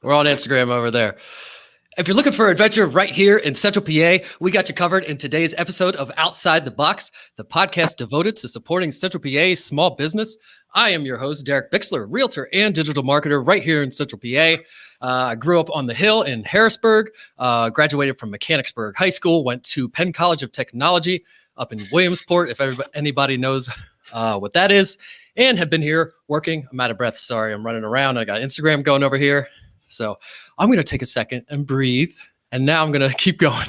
We're on Instagram over there. If you're looking for adventure right here in Central PA, we got you covered in today's episode of Outside the Box, the podcast devoted to supporting Central PA small business. I am your host, Derek Bixler, realtor and digital marketer right here in Central PA. I grew up on the Hill in Harrisburg, graduated from Mechanicsburg High School, went to Penn College of Technology up in Williamsport, if anybody knows what that is, and have been here working. I'm out of breath. Sorry, I'm running around. I got Instagram going over here. So I'm going to take a second and breathe. And now I'm going to keep going.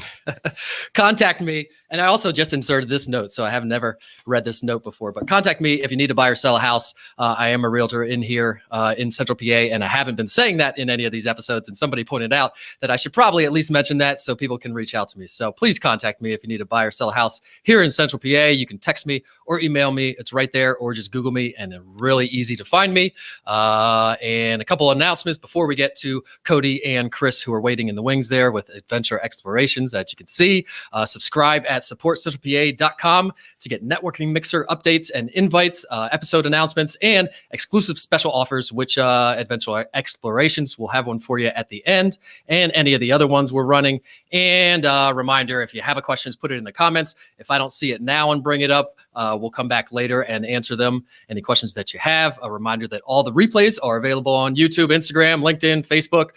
Contact me. And I also just inserted this note, so I have never read this note before. But contact me if you need to buy or sell a house. I am a realtor in here in Central PA, and I haven't been saying that in any of these episodes. And somebody pointed out that I should probably at least mention that so people can reach out to me. So please contact me if you need to buy or sell a house here in Central PA. You can text me or email me. It's right there, or just Google me, and it's really easy to find me. And a couple of announcements before we get to Cody and Chris, who are waiting in the wings there with Adventure Explorations that you can see. Subscribe at supportcentralpa.com to get networking mixer updates and invites, episode announcements, and exclusive special offers, which Adventure Explorations will have one for you at the end, and any of the other ones we're running. And reminder, if you have a question, put it in the comments. If I don't see it now and bring it up, we'll come back later and answer them. Any questions that you have. A reminder that all the replays are available on YouTube, Instagram, LinkedIn, Facebook,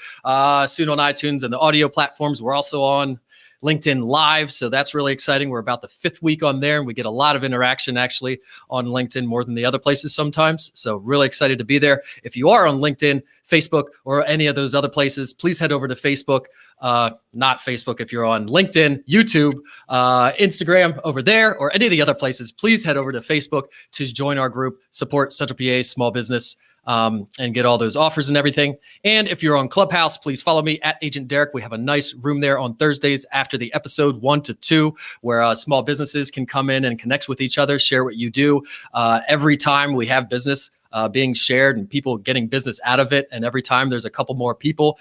soon on iTunes and the audio platforms. We're also on LinkedIn Live, so that's really exciting. We're about the 5th week on there, and we get a lot of interaction actually on LinkedIn, more than the other places sometimes. So really excited to be there. If you are on LinkedIn, Facebook, or any of those other places, please head over to Facebook. Not Facebook if you're on LinkedIn, YouTube, Instagram over there, or any of the other places. Please head over to Facebook to join our group, Support Central PA Small Business, and get all those offers and everything. And if you're on Clubhouse, please follow me at Agent Derek. We have a nice room there on Thursdays after the episode 1 to 2, where small businesses can come in and connect with each other, share what you do. Every time we have business being shared and people getting business out of it, and every time there's a couple more people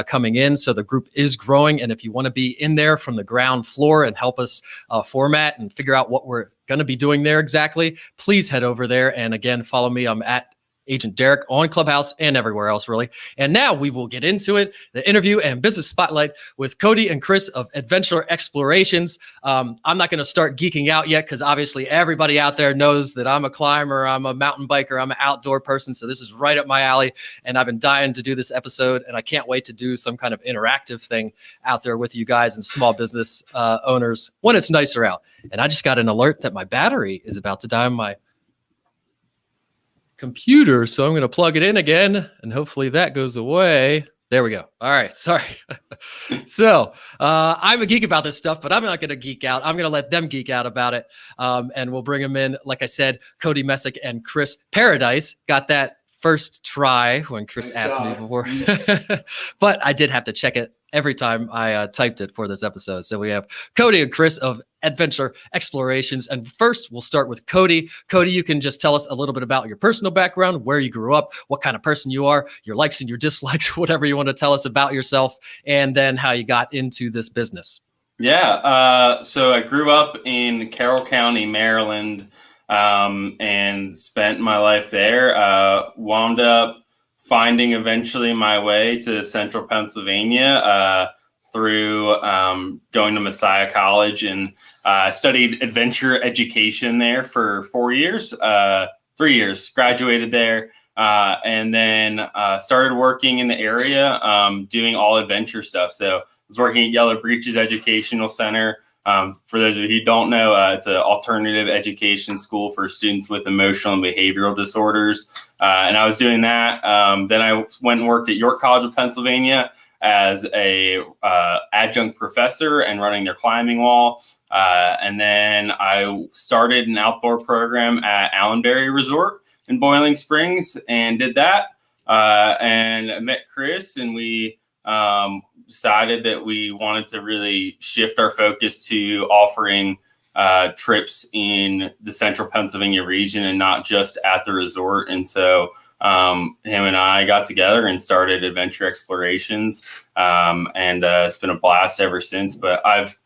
coming in. So the group is growing. And if you want to be in there from the ground floor and help us format and figure out what we're going to be doing there exactly, please head over there. And again, follow me. I'm at Agent Derek on Clubhouse and everywhere else, really. And now we will get into it, the interview and business spotlight with Cody and Chris of Adventure Explorations. I'm not going to start geeking out yet, because obviously everybody out there knows that I'm a climber, I'm a mountain biker, I'm an outdoor person. So this is right up my alley, and I've been dying to do this episode, and I can't wait to do some kind of interactive thing out there with you guys and small business owners when it's nicer out. And I just got an alert that my battery is about to die on my computer, so I'm going to plug it in again, and hopefully that goes away. There we go. All right, sorry. So I'm a geek about this stuff, but I'm not going to geek out. I'm going to let them geek out about it, and we'll bring them in. Like I said, Cody Meassick and Chris Paradysz got that first try when Chris asked me before, but I did have to check it every time I typed it for this episode. So we have Cody and Chris of Adventure Explorations. And first, we'll start with Cody. Cody, you can just tell us a little bit about your personal background, where you grew up, what kind of person you are, your likes and your dislikes, whatever you want to tell us about yourself, and then how you got into this business. Yeah. So I grew up in Carroll County, Maryland, and spent my life there. Wound up finding eventually my way to central Pennsylvania through going to Messiah College, and studied adventure education there for 4 years, 3 years, graduated there, and then started working in the area doing all adventure stuff. So I was working at Yellow Breeches Educational Center. For those of you who don't know, it's an alternative education school for students with emotional and behavioral disorders. And I was doing that. Then I went and worked at York College of Pennsylvania as a adjunct professor and running their climbing wall. And then I started an outdoor program at Allenberry Resort in Boiling Springs and did that. And I met Chris, and we decided that we wanted to really shift our focus to offering trips in the central Pennsylvania region and not just at the resort. And so him and I got together and started Adventure Explorations, and it's been a blast ever since. But I've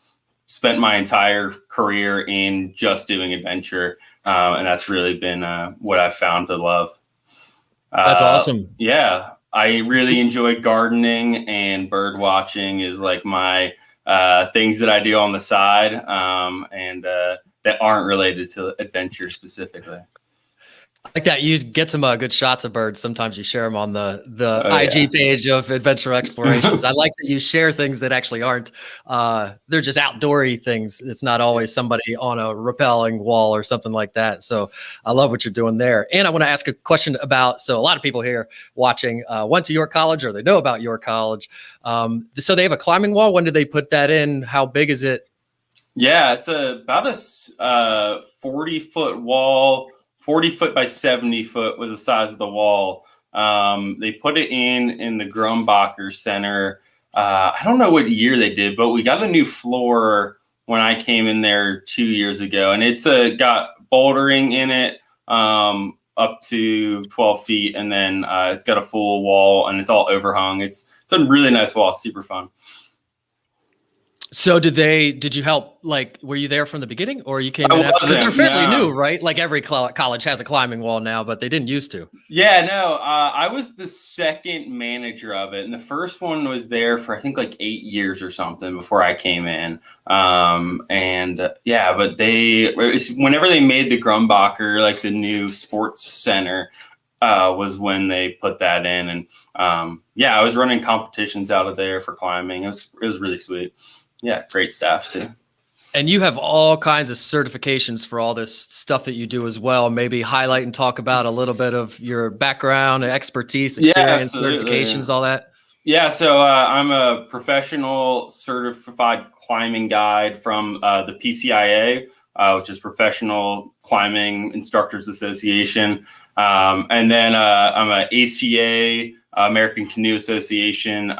spent my entire career in just doing adventure, and that's really been what I've found to love. That's awesome. Yeah. I really enjoy gardening, and bird watching is like my things that I do on the side, and that aren't related to adventure specifically. I like that you get some good shots of birds. Sometimes you share them on the IG page of Adventure Explorations. I like that you share things that actually aren't, they're just outdoorsy things. It's not always somebody on a rappelling wall or something like that. So I love what you're doing there. And I want to ask a question about, so a lot of people here watching went to your college or they know about your college. So they have a climbing wall. When did they put that in? How big is it? Yeah, it's about a 40-foot wall. 40 foot by 70 foot was the size of the wall. They put it in the Grumbacher Center. I don't know what year they did, but we got a new floor when I came in there 2 years ago, and it's got bouldering in it up to 12 feet, and then it's got a full wall, and it's all overhung. It's a really nice wall, super fun. So did you help, like, were you there from the beginning or you came in after? Because they're fairly new, right? Like every college has a climbing wall now, but they didn't used to. Yeah, no, I was the second manager of it. And the first one was there for, I think, like 8 years or something before I came in. Yeah, but whenever they made the Grumbacher, like the new sports center, was when they put that in. And yeah, I was running competitions out of there for climbing. It was really sweet. Yeah, great staff too. And you have all kinds of certifications for all this stuff that you do as well. Maybe highlight and talk about a little bit of your background, expertise, experience, certifications, all that. Yeah, so I'm a professional certified climbing guide from the PCIA, which is Professional Climbing Instructors Association. And then I'm an ACA, American Canoe Association,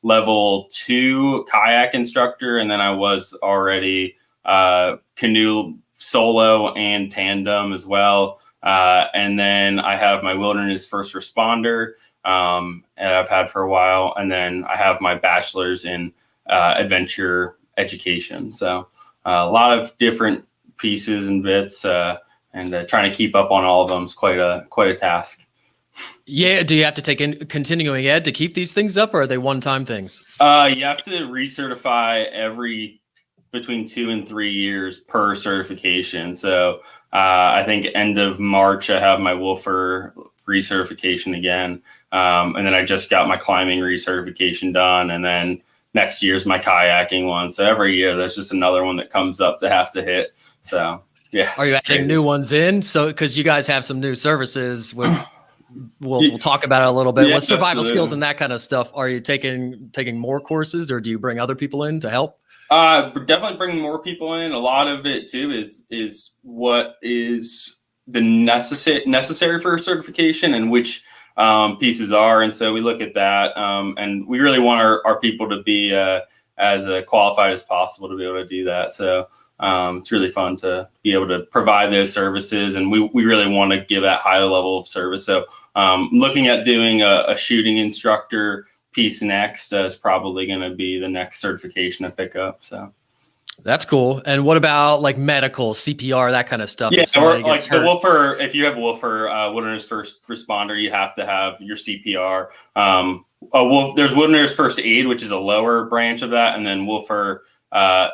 level 2 kayak instructor, and then I was already canoe solo and tandem as well. And then I have my wilderness first responder, and I've had for a while. And then I have my bachelor's in adventure education. So a lot of different pieces and bits, and trying to keep up on all of them is quite a task. Yeah. Do you have to take in continuing ed to keep these things up, or are they one-time things? You have to recertify every between 2 and 3 years per certification. So I think end of March, I have my Wolfer recertification again. And then I just got my climbing recertification done. And then next year's my kayaking one. So every year there's just another one that comes up to have to hit. So yeah. Are you adding new ones in? So, because you guys have some new services with, we'll talk about it a little bit with survival skills and that kind of stuff. Are you taking more courses, or do you bring other people in to help? Definitely bringing more people in. A lot of it too is what is the necessary for certification and which pieces are. And so we look at that, and we really want our people to be as qualified as possible to be able to do that. So it's really fun to be able to provide those services, and we really want to give that high level of service. So looking at doing a shooting instructor piece next is probably going to be the next certification I pick up. So that's cool. And what about like medical, CPR, that kind of stuff? Yeah, or like the Wolfer, if you have Wolfer, Wilderness First Responder, you have to have your CPR. There's Wilderness First Aid, which is a lower branch of that, and then Wolfer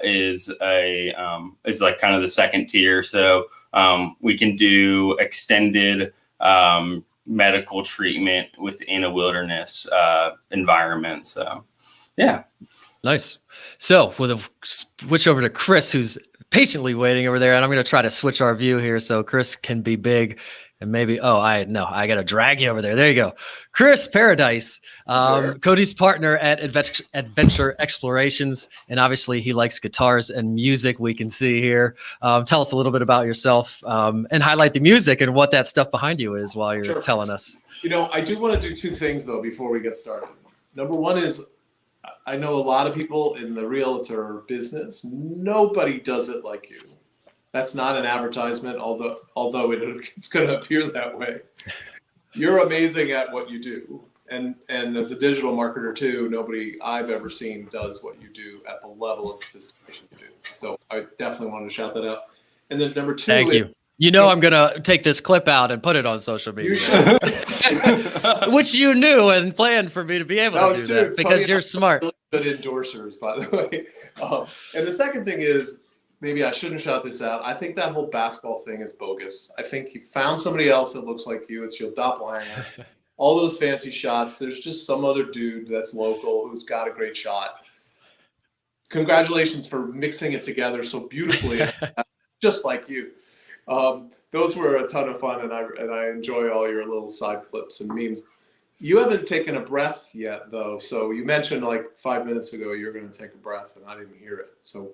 is like kind of the second tier. So we can do extended medical treatment within a wilderness environment. So yeah. Nice. So we'll switch over to Chris, who's patiently waiting over there, and I'm going to try to switch our view here so Chris can be big. And maybe, I got to drag you over there. There you go. Chris Paradysz, Cody's partner at Adventure Explorations. And obviously he likes guitars and music, we can see here. Tell us a little bit about yourself, and highlight the music and what that stuff behind you is while you're telling us. I do want to do two things, though, before we get started. Number one is, I know a lot of people in the realtor business. Nobody does it like you. That's not an advertisement, although it's going to appear that way. You're amazing at what you do. And as a digital marketer too, nobody I've ever seen does what you do at the level of sophistication you do. So I definitely wanted to shout that out. And then number two, You know, I'm going to take this clip out and put it on social media, which you knew and planned for me to be able to do that because Cody you're smart. Really good endorsers, by the way. And the second thing is, maybe I shouldn't shout this out. I think that whole basketball thing is bogus. I think you found somebody else that looks like you. It's your doppelganger. All those fancy shots. There's just some other dude that's local who's got a great shot. Congratulations for mixing it together so beautifully, just like you. Those were a ton of fun, and I enjoy all your little side clips and memes. You haven't taken a breath yet, though. So you mentioned like 5 minutes ago you're going to take a breath, and I didn't hear it. So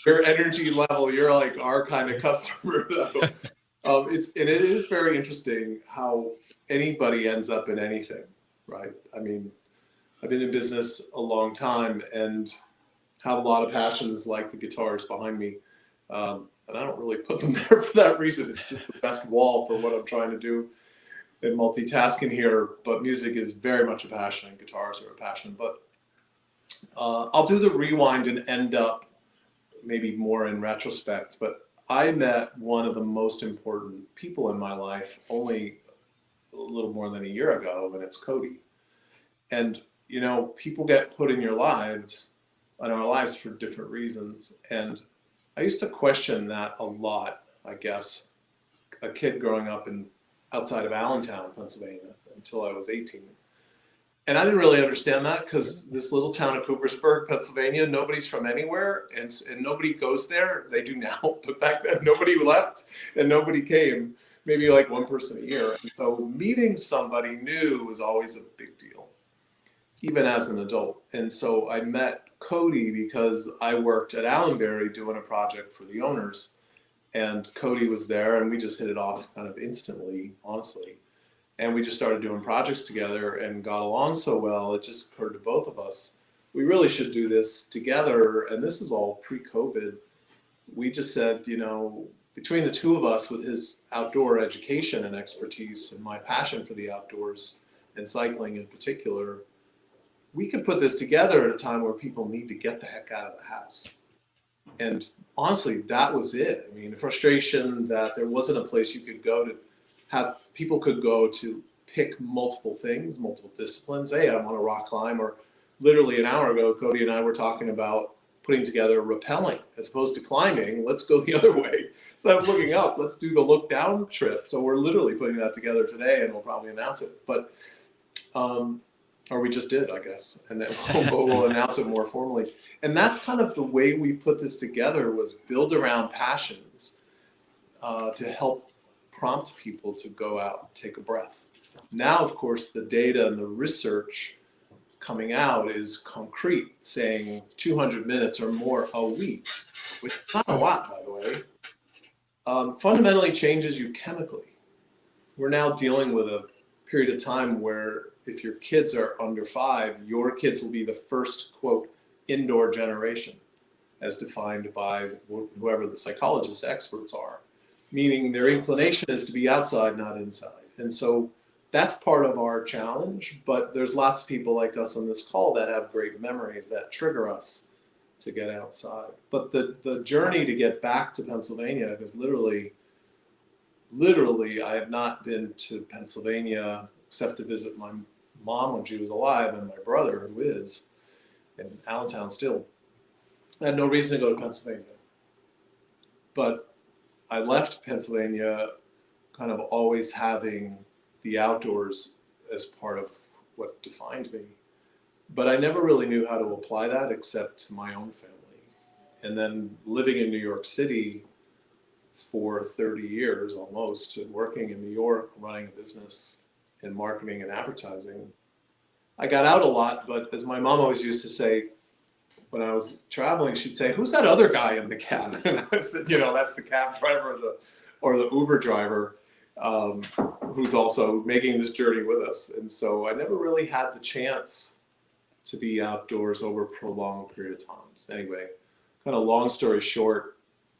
your energy level, you're like our kind of customer, though. It is very interesting how anybody ends up in anything, right? I mean, I've been in business a long time and have a lot of passions like the guitars behind me. And I don't really put them there for that reason. It's just the best wall for what I'm trying to do and multitasking here. But music is very much a passion and guitars are a passion. But I'll do the rewind and end up maybe more in retrospect. But I met one of the most important people in my life only a little more than a year ago, and it's Cody. And, you know, people get put in our lives for different reasons. And I used to question that a lot, I guess, a kid growing up outside of Allentown, Pennsylvania, until I was 18. And I didn't really understand that because this little town of Coopersburg, Pennsylvania, nobody's from anywhere and nobody goes there. They do now, but back then nobody left and nobody came, maybe like one person a year. And so meeting somebody new was always a big deal, even as an adult. And so I met Cody because I worked at Allenberry doing a project for the owners, and Cody was there, and we just hit it off kind of instantly, honestly. And we just started doing projects together and got along so well, it just occurred to both of us, we really should do this together. And this is all pre-COVID. We just said, you know, between the two of us with his outdoor education and expertise and my passion for the outdoors and cycling in particular, we could put this together at a time where people need to get the heck out of the house. And honestly, that was it. I mean, the frustration that there wasn't a place you could go to have people could go to pick multiple things, multiple disciplines. Hey, I want to rock climb. Or literally an hour ago, Cody and I were talking about putting together rappelling as opposed to climbing. Let's go the other way. Instead of looking up, let's do the look down trip. So we're literally putting that together today, and we'll probably announce it. But or we just did, I guess, and then we'll announce it more formally. And that's kind of the way we put this together, was build around passions to help prompt people to go out and take a breath. Now, of course, the data and the research coming out is concrete, saying 200 minutes or more a week, which is not a lot, by the way, fundamentally changes you chemically. We're now dealing with a period of time where if your kids are under 5, your kids will be the first, quote, indoor generation, as defined by whoever the psychologist experts are, meaning their inclination is to be outside, not inside. And so that's part of our challenge, but there's lots of people like us on this call that have great memories that trigger us to get outside. But the journey to get back to Pennsylvania, because literally, I had not been to Pennsylvania except to visit my mom when she was alive and my brother, who is in Allentown still. I had no reason to go to Pennsylvania. But I left Pennsylvania kind of always having the outdoors as part of what defined me. But I never really knew how to apply that except to my own family. And then living in New York City for 30 years almost, and working in New York, running a business in marketing and advertising. I got out a lot, but as my mom always used to say, when I was traveling, she'd say, "Who's that other guy in the cab?" And I said, "You know, that's the cab driver or the Uber driver who's also making this journey with us." And so I never really had the chance to be outdoors over a prolonged period of times. Anyway, kind of long story short,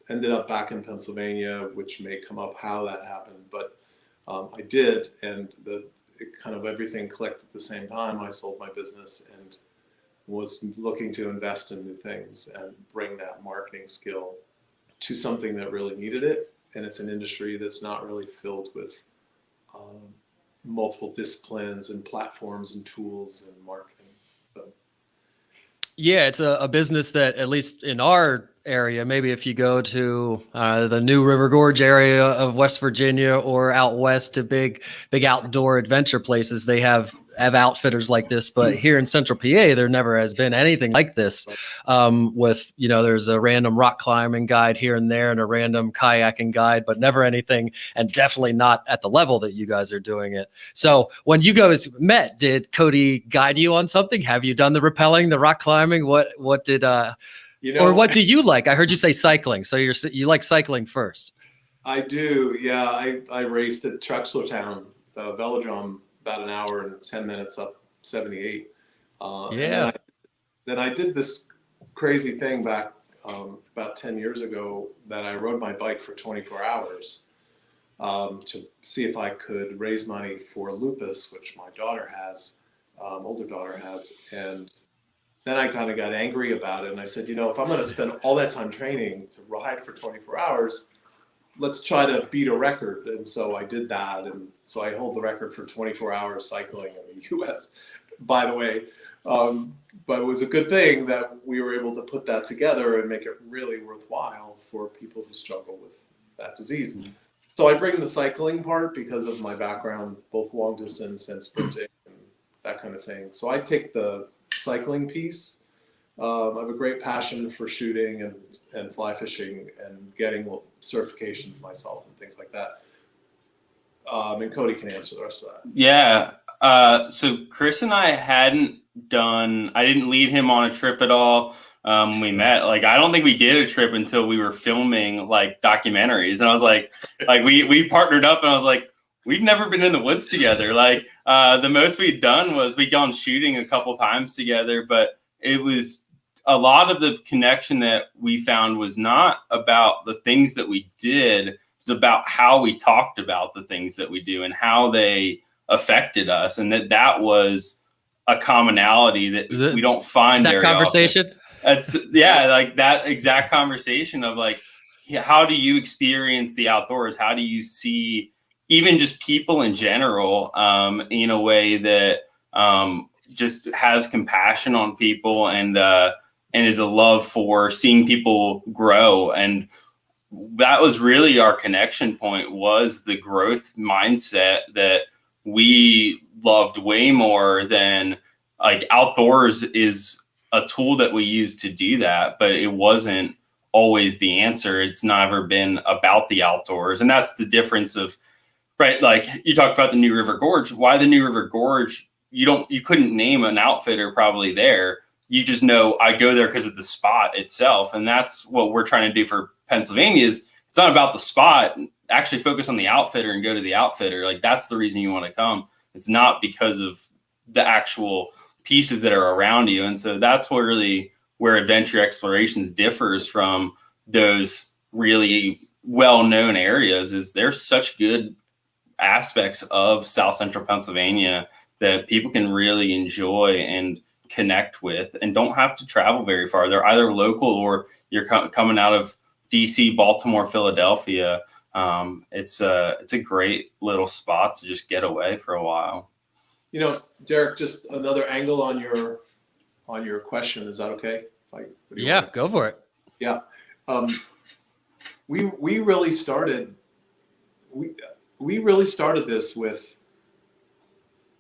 ended up back in Pennsylvania, which may come up how that happened, but I did, and kind of everything clicked at the same time. I sold my business and was looking to invest in new things and bring that marketing skill to something that really needed it. and it's an industry that's not really filled with multiple disciplines and platforms and tools and marketing. So. Yeah, it's a business that, at least in our area, maybe if you go to the New River Gorge area of West Virginia or out west to big outdoor adventure places, they have outfitters like this. But here in Central PA, there never has been anything like this. With, there's a random rock climbing guide here and there and a random kayaking guide, but never anything, and definitely not at the level that you guys are doing it. So when you guys met, did Cody guide you on something? Have you done the rappelling, the rock climbing? What did or what do you like? I heard you say cycling, so you like cycling first. I do, yeah. I raced at Trexlertown, the velodrome, about an hour and 10 minutes up 78. Yeah. Then I did this crazy thing back about 10 years ago that I rode my bike for 24 hours to see if I could raise money for lupus, which my daughter has, older daughter has. And then I kind of got angry about it. And I said, if I'm going to spend all that time training to ride for 24 hours, let's try to beat a record. And so I did that. And so I hold the record for 24 hours cycling in the US, by the way. But it was a good thing that we were able to put that together and make it really worthwhile for people who struggle with that disease. So I bring the cycling part because of my background, both long distance and sprinting and that kind of thing. So I take the cycling piece. I have a great passion for shooting and fly fishing and getting certifications myself and things like that. And Cody can answer the rest of that. Yeah. So Chris and I I didn't lead him on a trip at all. We met, I don't think we did a trip until we were filming documentaries. And I was like we partnered up and I was like, we've never been in the woods together. The most we'd done was we'd gone shooting a couple times together, but it was a lot of the connection that we found was not about the things that we did. It's about how we talked about the things that we do and how they affected us. And that was a commonality that we don't find that very conversation. Often. That's that exact conversation of how do you experience the outdoors? How do you see even just people in general in a way that just has compassion on people and is a love for seeing people grow. And that was really our connection point, was the growth mindset that we loved way more than outdoors is a tool that we use to do that, but it wasn't always the answer. It's never been about the outdoors. And that's the difference of, right? You talked about the New River Gorge. Why the New River Gorge? You couldn't name an outfitter probably there. You just know I go there because of the spot itself. And that's what we're trying to do for Pennsylvania is it's not about the spot. Actually focus on the outfitter and go to the outfitter. That's the reason you want to come. It's not because of the actual pieces that are around you. And so that's where adventure explorations differs from those really well-known areas is there's such good aspects of South Central Pennsylvania that people can really enjoy and connect with and don't have to travel very far. They're either local or you're coming out of DC, Baltimore, Philadelphia. It's a great little spot to just get away for a while. Derek, just another angle on your question. Is that okay? Yeah, go for it. Yeah. We really started this with,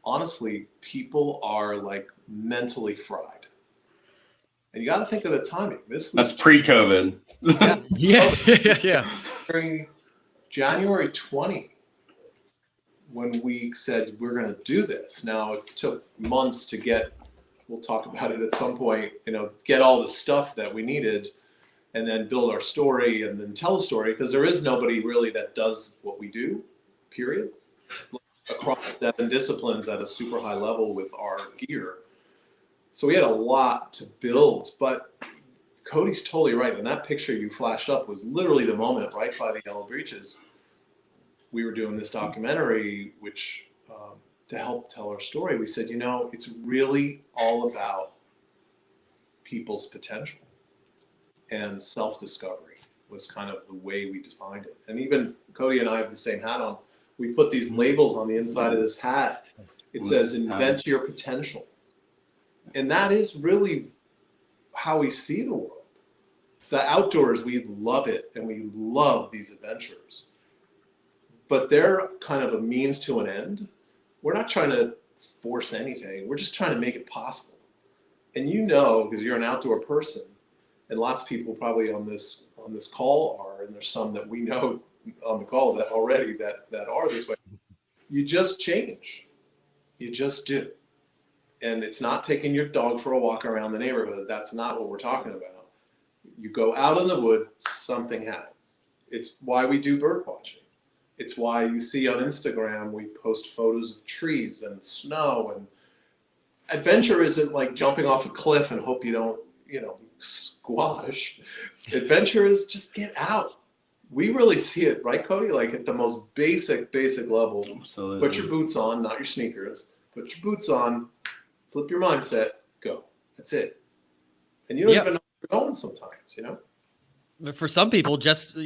honestly, people are mentally fried. And you got to think of the timing. That's pre-COVID. Yeah. January 20, when we said we're going to do this. Now it took months to we'll talk about it at some point, get all the stuff that we needed and then build our story and then tell a story, because there is nobody really that does what we do, period, across 7 disciplines at a super high level with our gear. So we had a lot to build, but Cody's totally right. And that picture you flashed up was literally the moment right by the Yellow Breeches. We were doing this documentary, which to help tell our story, we said, it's really all about people's potential and self-discovery. was kind of the way we defined it. And even Cody and I have the same hat on. We put these labels on the inside of this hat. It says, invent your potential. And that is really how we see the world. The outdoors, we love it, and we love these adventures. But they're kind of a means to an end. We're not trying to force anything. We're just trying to make it possible. And you know, because you're an outdoor person, and lots of people probably on this call are, and there's some that we know on the call that already that are this way. You just change. You just do. And it's not taking your dog for a walk around the neighborhood. That's not what we're talking about. You go out in the wood, something happens. It's why we do bird watching. It's why you see on Instagram, we post photos of trees and snow. And adventure isn't like jumping off a cliff and hope you don't, squash. Adventure is just get out. We really see it, right, Cody? Like at the most basic level. Absolutely. Put your boots on, not your sneakers. Put your boots on, flip your mindset, go. That's it. And you don't even know where you're going sometimes, For some people, just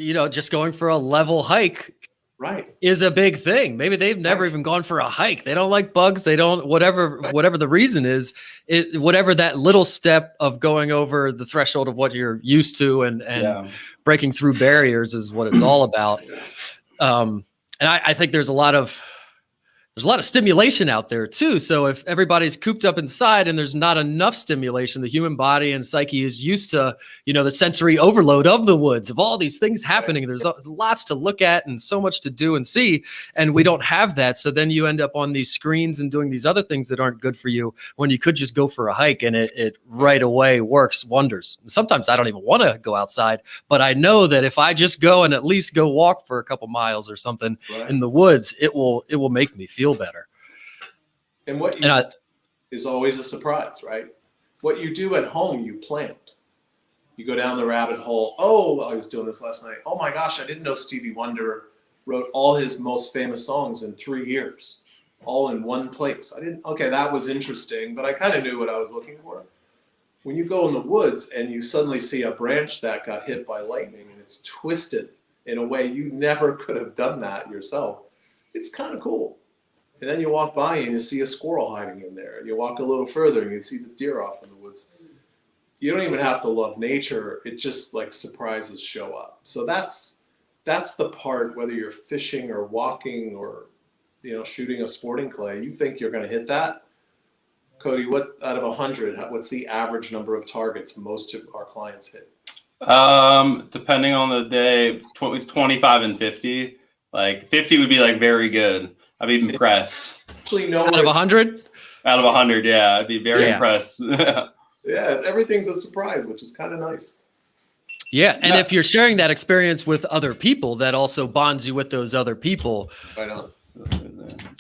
going for a level hike right, is a big thing. Maybe they've never even gone for a hike. They don't like bugs. They don't, whatever the reason is, whatever that little step of going over the threshold of what you're used to and breaking through barriers is what it's all about. And I think there's a lot of stimulation out there too. So if everybody's cooped up inside and there's not enough stimulation, the human body and psyche is used to, the sensory overload of the woods, of all these things happening. There's lots to look at and so much to do and see. And we don't have that. So then you end up on these screens and doing these other things that aren't good for you when you could just go for a hike, and it right away works wonders. Sometimes I don't even want to go outside, but I know that if I just go and at least go walk for a couple miles or something in the woods, it will make me feel better. And what you is always a surprise, right? What you do at home, you planned. You go down the rabbit hole. Oh, I was doing this last night. Oh my gosh, I didn't know Stevie Wonder wrote all his most famous songs in 3 years, all in one place. Okay, that was interesting, but I kind of knew what I was looking for. When you go in the woods and you suddenly see a branch that got hit by lightning and it's twisted in a way you never could have done that yourself, it's kind of cool. And then you walk by and you see a squirrel hiding in there. And you walk a little further and you see the deer off in the woods. You don't even have to love nature. It just like surprises show up. So that's the part, whether you're fishing or walking or, shooting a sporting clay, you think you're going to hit that. Cody, what out of 100, what's the average number of targets most of our clients hit? Depending on the day, 25 and 50. Like 50 would be like very good. I'd be impressed. Actually, out of 100? Out of 100, yeah. I'd be very impressed. Everything's a surprise, which is kind of nice. Yeah, and if you're sharing that experience with other people, that also bonds you with those other people. Right on.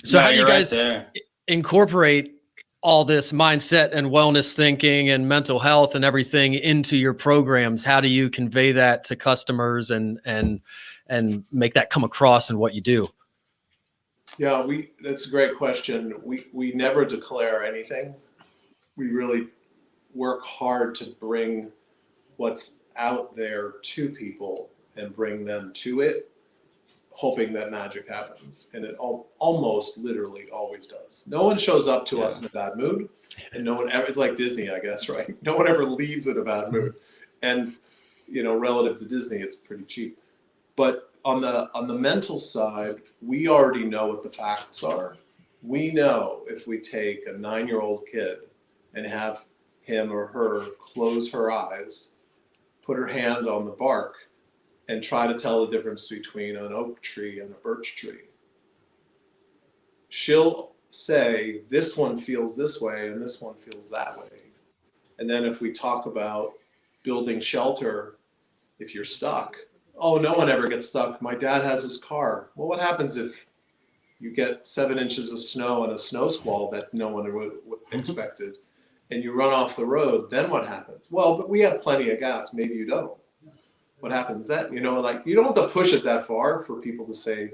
So how do you guys incorporate all this mindset and wellness thinking and mental health and everything into your programs? How do you convey that to customers and make that come across in what you do? Yeah, that's a great question. We never declare anything. We really work hard to bring what's out there to people and bring them to it, hoping that magic happens. And it almost literally always does. No one shows up to us in a bad mood, and no one ever, it's like Disney, I guess, right? No one ever leaves in a bad mood. And, relative to Disney, it's pretty cheap. But on the mental side, we already know what the facts are. We know if we take a 9-year-old kid and have him or her close her eyes, put her hand on the bark, and try to tell the difference between an oak tree and a birch tree, she'll say, this one feels this way and this one feels that way. And then if we talk about building shelter, if you're stuck, oh, no one ever gets stuck. My dad has his car. Well, what happens if you get 7 inches of snow and a snow squall that no one would expected, and you run off the road? Then what happens? Well, but we have plenty of gas. Maybe you don't. What happens then? You don't have to push it that far for people to say,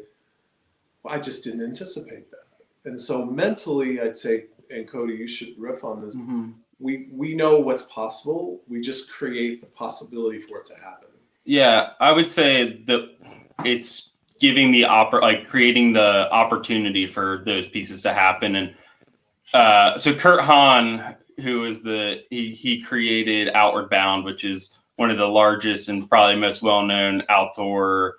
well, I just didn't anticipate that. And so mentally, I'd say, and Cody, you should riff on this. Mm-hmm. We know what's possible. We just create the possibility for it to happen. Yeah, I would say that it's giving creating the opportunity for those pieces to happen. And so Kurt Hahn, who is he created Outward Bound, which is one of the largest and probably most well-known outdoor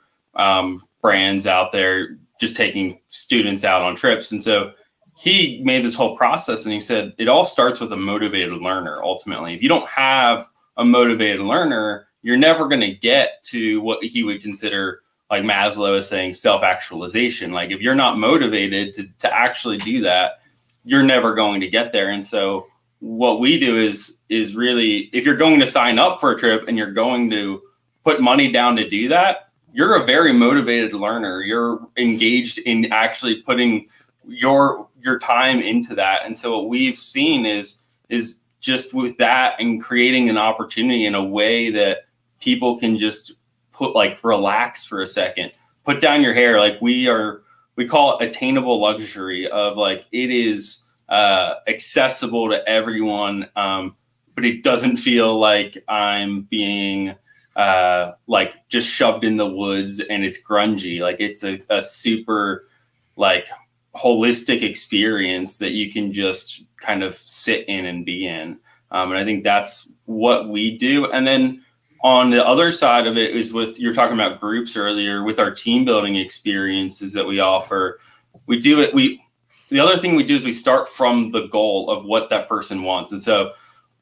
brands out there, just taking students out on trips. And so he made this whole process, and he said it all starts with a motivated learner. Ultimately, if you don't have a motivated learner, you're never going to get to what he would consider, like Maslow is saying, self-actualization. Like if you're not motivated to actually do that, you're never going to get there. And so what we do is really, if you're going to sign up for a trip and you're going to put money down to do that, you're a very motivated learner. You're engaged in actually putting your time into that. And so what we've seen is just with that and creating an opportunity in a way that people can just relax for a second, put down your hair. Like we call it attainable luxury of like, it is accessible to everyone. But it doesn't feel like I'm being just shoved in the woods and it's grungy. Like it's a super like holistic experience that you can just kind of sit in and be in. And I think that's what we do. And then on the other side of it is you're talking about groups earlier, with our team building experiences that we offer. The other thing we do is we start from the goal of what that person wants. And so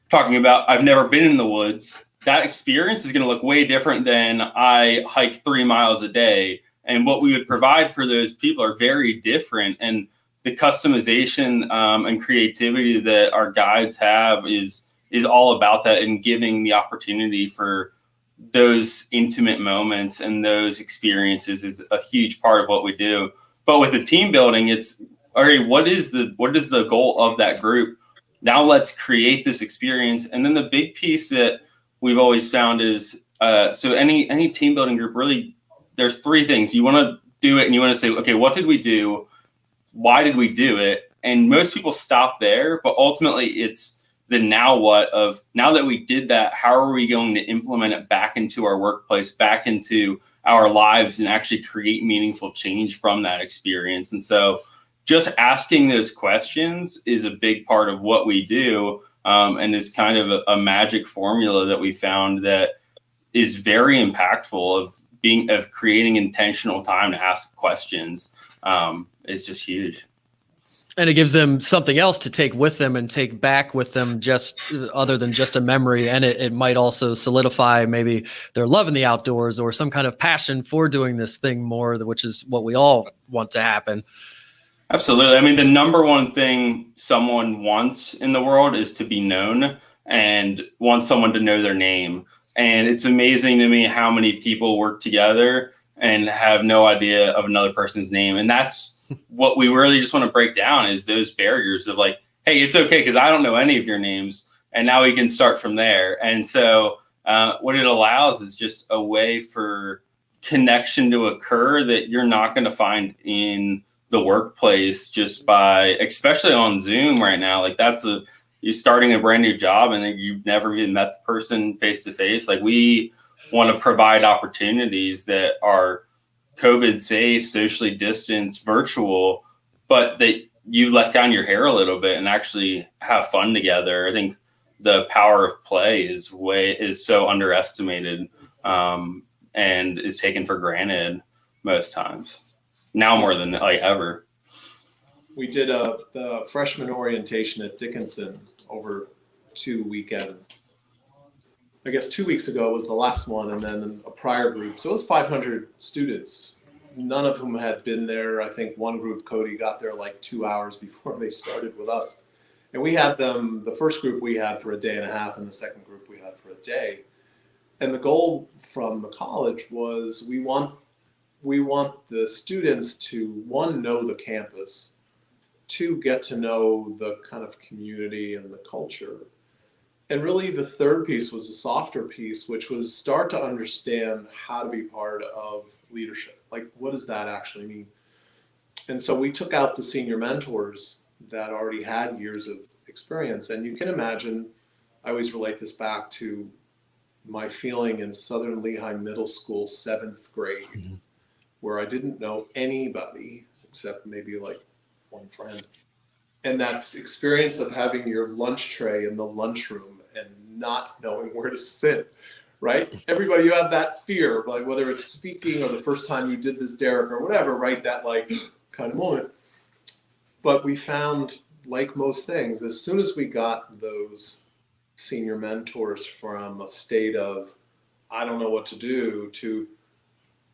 talking about, I've never been in the woods, that experience is going to look way different than I hike 3 miles a day. And what we would provide for those people are very different. And the customization and creativity that our guides have is all about that, and giving the opportunity for those intimate moments and those experiences is a huge part of what we do. But with the team building, it's, all right, what is the goal of that group? Now let's create this experience. And then the big piece that we've always found is, so any team building group, really, there's 3 things. You want to do it and you want to say, okay, what did we do? Why did we do it? And most people stop there, but ultimately it's the now what of, now that we did that, how are we going to implement it back into our workplace, back into our lives, and actually create meaningful change from that experience? And so just asking those questions is a big part of what we do, and is kind of a magic formula that we found that is very impactful of creating intentional time to ask questions. Is just huge. And it gives them something else to take with them and take back with them, just other than just a memory. And it might also solidify maybe their love in the outdoors or some kind of passion for doing this thing more, which is what we all want to happen. Absolutely. I mean, the number one thing someone wants in the world is to be known, and wants someone to know their name. And it's amazing to me how many people work together and have no idea of another person's name. And that's what we really just want to break down, is those barriers of like, hey, it's okay because I don't know any of your names. And now we can start from there. And so what it allows is just a way for connection to occur that you're not going to find in the workplace, just by, especially on Zoom right now. Like you're starting a brand new job and then you've never even met the person face to face. Like we want to provide opportunities that are COVID safe, socially distanced, virtual, but that you let down your hair a little bit and actually have fun together. I think the power of play is so underestimated, and is taken for granted most times, now more than like ever. We did the freshman orientation at Dickinson over 2 weekends. I guess 2 weeks ago was the last one, and then a prior group. So it was 500 students, none of whom had been there. I think one group, Cody, got there like 2 hours before they started with us. And we had them, the first group we had for a day and a half, and the second group we had for a day. And the goal from the college was we want the students to, 1, know the campus, 2, get to know the kind of community and the culture. And really the third piece was a softer piece, which was start to understand how to be part of leadership. Like, what does that actually mean? And so we took out the senior mentors that already had years of experience. And you can imagine, I always relate this back to my feeling in Southern Lehigh Middle School, 7th grade, where I didn't know anybody except maybe like one friend. And that experience of having your lunch tray in the lunchroom and not knowing where to sit, right? Everybody, you have that fear, like whether it's speaking or the first time you did this, Derek, or whatever, right? That like kind of moment. But we found, like most things, as soon as we got those senior mentors from a state of, I don't know what to do, to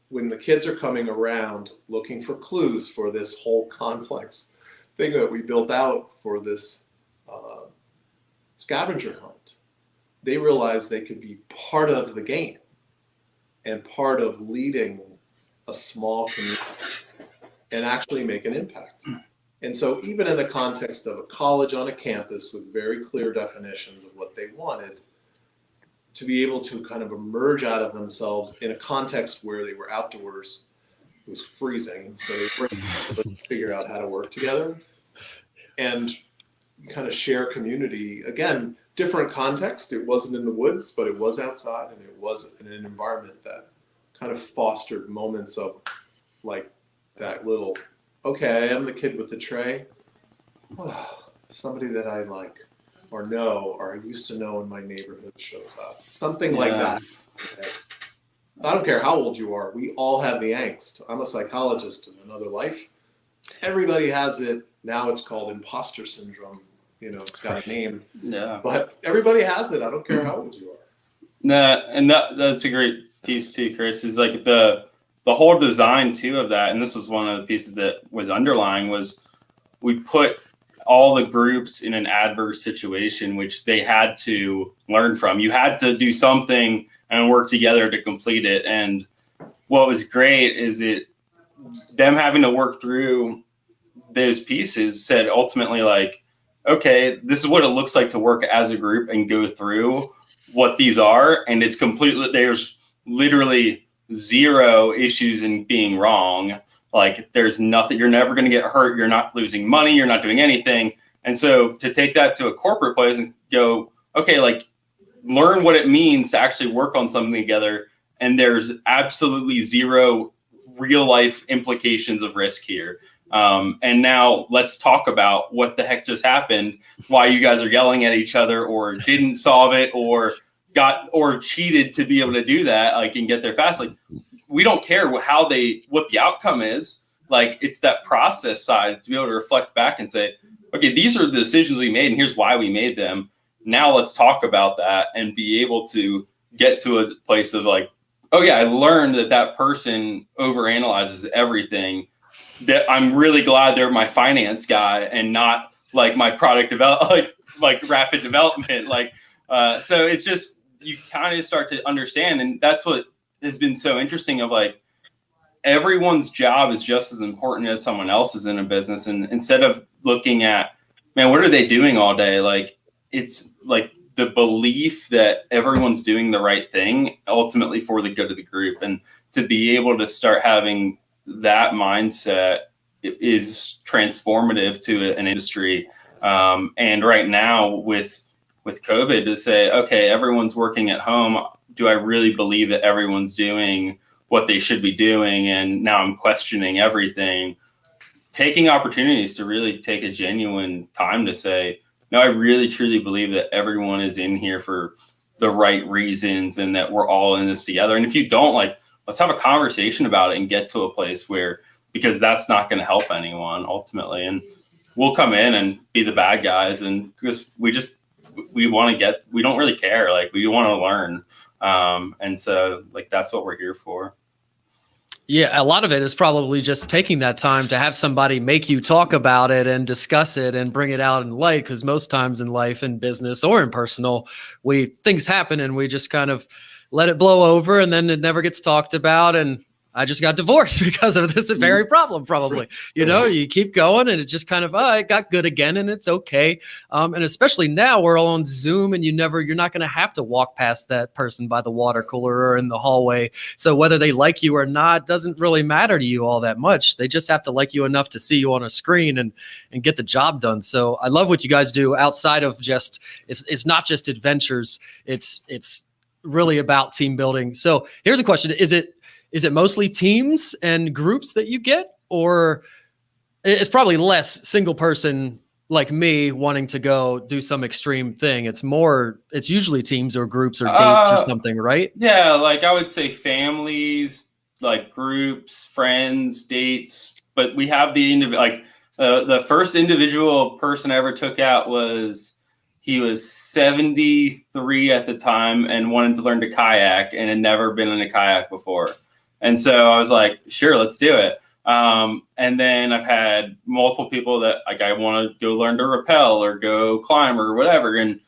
when the kids are coming around looking for clues for this whole complex thing that we built out for this scavenger hunt, they realized they could be part of the game and part of leading a small community and actually make an impact. And so even in the context of a college on a campus with very clear definitions of what they wanted, to be able to kind of emerge out of themselves in a context where they were outdoors, it was freezing, so they were able to figure out how to work together and kind of share community. Again, different context. It wasn't in the woods, but it was outside, and it was in an environment that kind of fostered moments of like that little, okay, I'm the kid with the tray. Oh, somebody that I like or know or I used to know in my neighborhood shows up. Something like that. I don't care how old you are. We all have the angst. I'm a psychologist in another life. Everybody has it. Now it's called Imposter Syndrome. You know, it's got a name. Yeah. But everybody has it. I don't care how old you are. Nah, and that's a great piece too, Chris, is like the whole design too of that. And this was one of the pieces that was underlying was we put all the groups in an adverse situation, which they had to learn from. You had to do something and work together to complete it. And what was great is them having to work through those pieces said ultimately like, okay, this is what it looks like to work as a group and go through what these are. And it's completely, there's literally zero issues in being wrong. Like there's nothing, you're never going to get hurt. You're not losing money. You're not doing anything. And so to take that to a corporate place and go, okay, like learn what it means to actually work on something together. And there's absolutely zero real life implications of risk here. And now let's talk about what the heck just happened, why you guys are yelling at each other or didn't solve it or cheated to be able to do that, like, and get there fast. Like, we don't care what the outcome is. Like, it's that process side to be able to reflect back and say, okay, these are the decisions we made and here's why we made them. Now let's talk about that and be able to get to a place of like, oh yeah, I learned that person overanalyzes everything. That I'm really glad they're my finance guy and not like my product like rapid development. Like, so it's just, you kind of start to understand. And that's what has been so interesting of like, everyone's job is just as important as someone else's in a business. And instead of looking at, man, what are they doing all day? Like, it's like the belief that everyone's doing the right thing ultimately for the good of the group. And to be able to start having that mindset is transformative to an industry. And right now with COVID, to say, okay, everyone's working at home. Do I really believe that everyone's doing what they should be doing? And now I'm questioning everything. Taking opportunities to really take a genuine time to say, no, I really truly believe that everyone is in here for the right reasons and that we're all in this together. And if you don't, like, let's have a conversation about it and get to a place where, because that's not going to help anyone ultimately. And we'll come in and be the bad guys. And because we don't really care. Like, we want to learn. And so like, that's what we're here for. Yeah, a lot of it is probably just taking that time to have somebody make you talk about it and discuss it and bring it out in light. Because most times in life, in business or in personal, things happen and we just kind of let it blow over and then it never gets talked about. And I just got divorced because of this very problem, probably. You keep going and it just kind of, it got good again and it's okay. And especially now we're all on Zoom and you're not going to have to walk past that person by the water cooler or in the hallway. So whether they like you or not doesn't really matter to you all that much. They just have to like you enough to see you on a screen and get the job done. So I love what you guys do outside of just, it's not just adventures. It's really about team building. So here's a question. Is it mostly teams and groups that you get, or it's probably less single person like me wanting to go do some extreme thing? It's usually teams or groups or dates or something, right? Yeah, like I would say families, like groups, friends, dates, but we have the first individual person I ever took out he was 73 at the time and wanted to learn to kayak and had never been in a kayak before. And so I was like, sure, let's do it. And then I've had multiple people that like, I want to go learn to rappel or go climb or whatever. And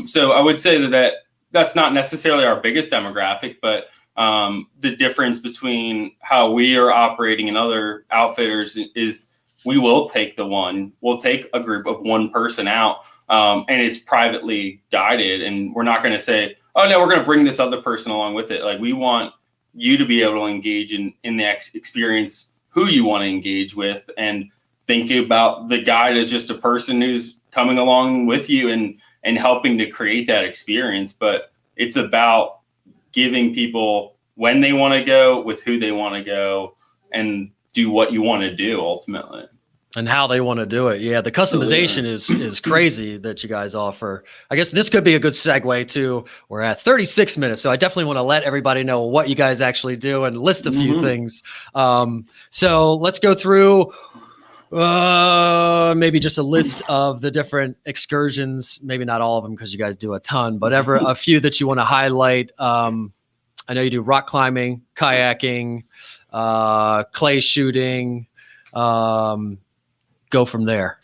so I would say that's not necessarily our biggest demographic, but the difference between how we are operating and other outfitters is we'll take a group of one person out, and it's privately guided, and we're not going to say, oh no, we're going to bring this other person along with it. Like, we want you to be able to engage in the experience who you want to engage with, and think about the guide as just a person who's coming along with you and helping to create that experience. But it's about giving people when they want to go, with who they want to go, and do what you want to do ultimately. And how they want to do it. Yeah, the customization is crazy that you guys offer. I guess this could be a good segue to, we're at 36 minutes, so I definitely want to let everybody know what you guys actually do and list a few things. So let's go through maybe just a list of the different excursions. Maybe not all of them because you guys do a ton, but a few that you want to highlight. I know you do rock climbing, kayaking, clay shooting. Go from there.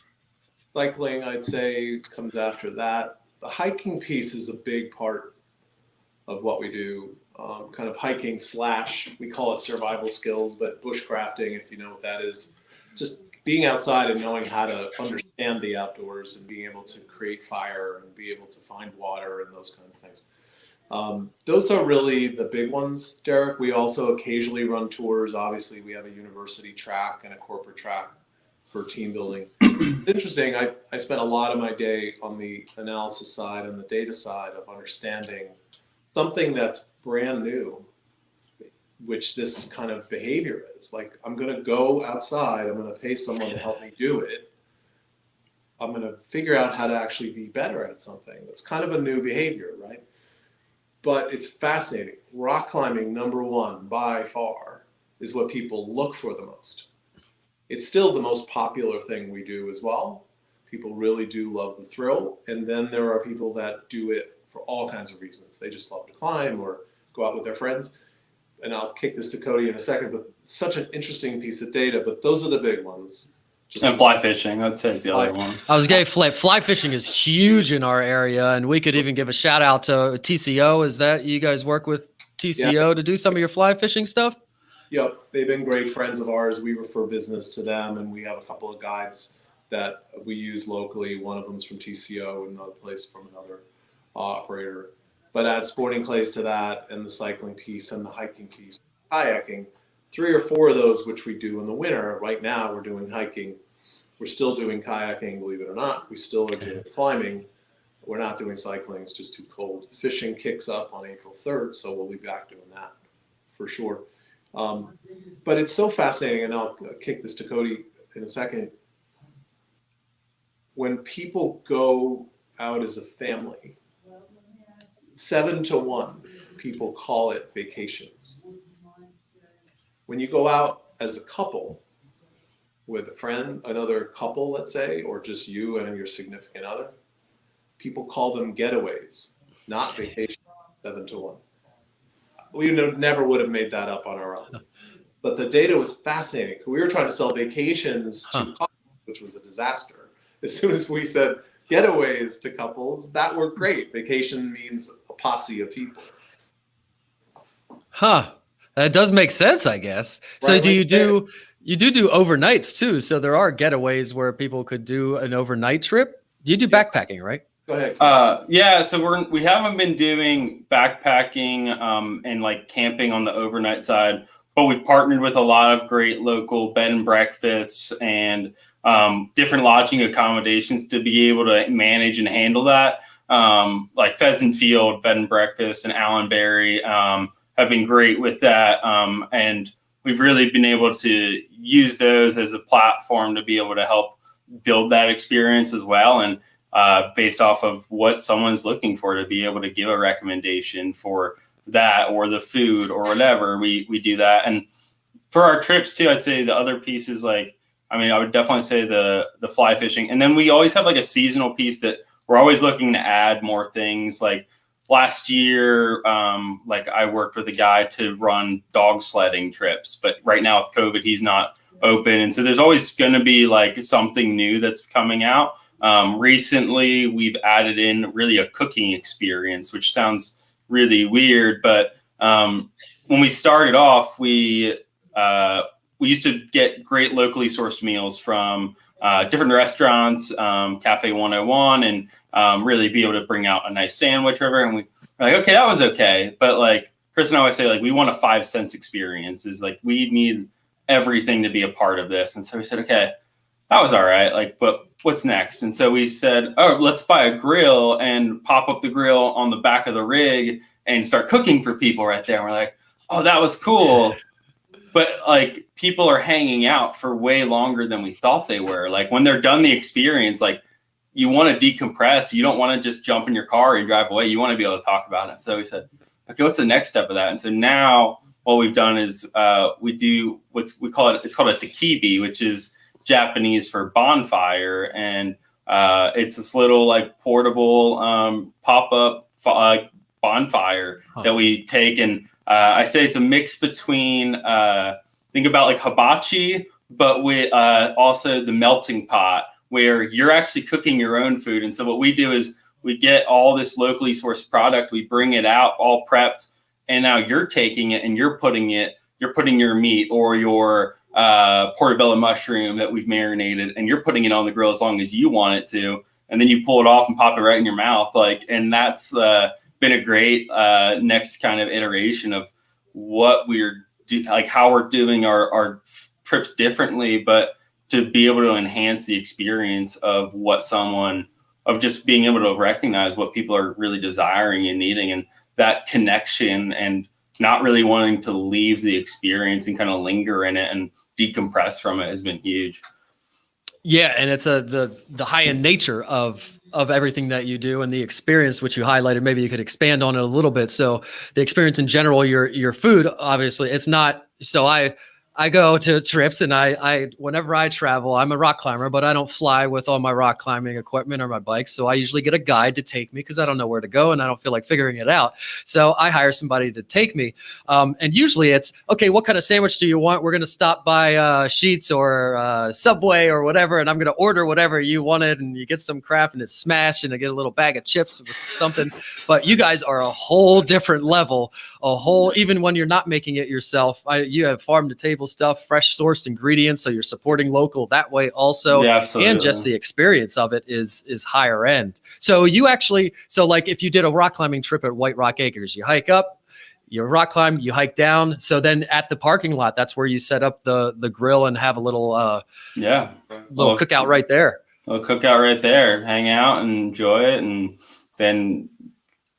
Cycling, I'd say, comes after that. The hiking piece is a big part of what we do. Kind of hiking / we call it survival skills, but bushcrafting, if you know what that is, just being outside and knowing how to understand the outdoors and being able to create fire and be able to find water and those kinds of things. Those are really the big ones, Derek. We also occasionally run tours. Obviously, we have a university track and a corporate track for team building. It's interesting. I spent a lot of my day on the analysis side and the data side of understanding something that's brand new, which this kind of behavior is. Like, I'm going to go outside. I'm going to pay someone to help me do it. I'm going to figure out how to actually be better at something. That's kind of a new behavior, right? But it's fascinating. Rock climbing, number one, by far, is what people look for the most. It's still the most popular thing we do as well. People really do love the thrill. And then there are people that do it for all kinds of reasons. They just love to climb or go out with their friends. And I'll kick this to Cody in a second, but such an interesting piece of data. But those are the big ones. And fly fishing, I'd say, is the other one. I was going to fly fishing is huge in our area, and we could even give a shout out to TCO. Is that you guys work with TCO to do some of your fly fishing stuff? Yep, they've been great friends of ours. We refer business to them, and we have a couple of guides that we use locally. One of them's from TCO, and another place from another operator. But add sporting clays to that, and the cycling piece, and the hiking piece, kayaking. 3 or 4 of those, which we do in the winter. Right now, we're doing hiking. We're still doing kayaking, believe it or not. We still are doing climbing. We're not doing cycling. It's just too cold. Fishing kicks up on April 3rd, so we'll be back doing that for sure. But it's so fascinating, and I'll kick this to Cody in a second. When people go out as a family, 7 to 1, people call it vacations. When you go out as a couple with a friend, another couple, let's say, or just you and your significant other, people call them getaways, not vacations. 7 to 1. We never would have made that up on our own. But the data was fascinating. We were trying to sell vacations to couples, which was a disaster. As soon as we said getaways to couples, that worked great. Vacation means a posse of people. Huh. That does make sense, I guess. So Right, you do overnights too. So there are getaways where people could do an overnight trip. You do backpacking, right? Go ahead. Yeah, so we haven't been doing backpacking and like camping on the overnight side, but we've partnered with a lot of great local bed and breakfasts and different lodging accommodations to be able to manage and handle that. like Pheasant Field, Bed and Breakfast, and Allenberry have been great with that. And we've really been able to use those as a platform to be able to help build that experience as well. And based off of what someone's looking for, to be able to give a recommendation for that or the food or whatever, we do that. And for our trips too, I'd say the other piece is I would definitely say the fly fishing. And then we always have like a seasonal piece that we're always looking to add more things. Like last year, I worked with a guy to run dog sledding trips, but right now with COVID, he's not open. And so there's always going to be like something new that's coming out. Recently, we've added in really a cooking experience, which sounds really weird, but when we started off, we used to get great locally sourced meals from different restaurants, Cafe 101, and really be able to bring out a nice sandwich or whatever. And we're like, okay, that was okay. But like Chris and I always say, like, we want a 5 cents experience. Is like, we need everything to be a part of this. And so we said, okay, that was all right. Like, but what's next? And so we said, oh, let's buy a grill and pop up the grill on the back of the rig and start cooking for people right there. And we're like, oh, that was cool. But like, people are hanging out for way longer than we thought they were. Like when they're done the experience, like you want to decompress. You don't want to just jump in your car and drive away. You want to be able to talk about it. So we said, okay, what's the next step of that? And so now what we've done is we do it's called a takibi, which is Japanese for bonfire. And it's this little like portable pop-up bonfire that we take. And I say it's a mix between think about like hibachi, but with also the melting pot, where you're actually cooking your own food. And so what we do is we get all this locally sourced product, we bring it out all prepped, and now you're taking it and you're putting your meat or your portobello mushroom that we've marinated, and you're putting it on the grill as long as you want it to, and then you pull it off and pop it right in your mouth. Like, and that's been a great next kind of iteration of what how we're doing our trips differently, but to be able to enhance the experience of just being able to recognize what people are really desiring and needing, and that connection, and not really wanting to leave the experience and kind of linger in it and decompress from it has been huge. Yeah, and it's the high end nature of everything that you do, and the experience which you highlighted. Maybe you could expand on it a little bit. So the experience in general, your food, obviously, it's not. So I go to trips, and I whenever I travel, I'm a rock climber, but I don't fly with all my rock climbing equipment or my bike. So I usually get a guide to take me because I don't know where to go and I don't feel like figuring it out. So I hire somebody to take me. And usually it's, okay, what kind of sandwich do you want? We're going to stop by Sheetz or Subway or whatever, and I'm going to order whatever you wanted, and you get some crap and it's smashed, and I get a little bag of chips with something. But you guys are a whole different level, even when you're not making it yourself. You have farm to table stuff, fresh sourced ingredients, so you're supporting local that way also. Yeah, absolutely. And just the experience of it is higher end. So like if you did a rock climbing trip at White Rock Acres, you hike up, you rock climb, you hike down. So then at the parking lot, that's where you set up the grill and have a little cookout right there. A cookout right there, hang out and enjoy it, and then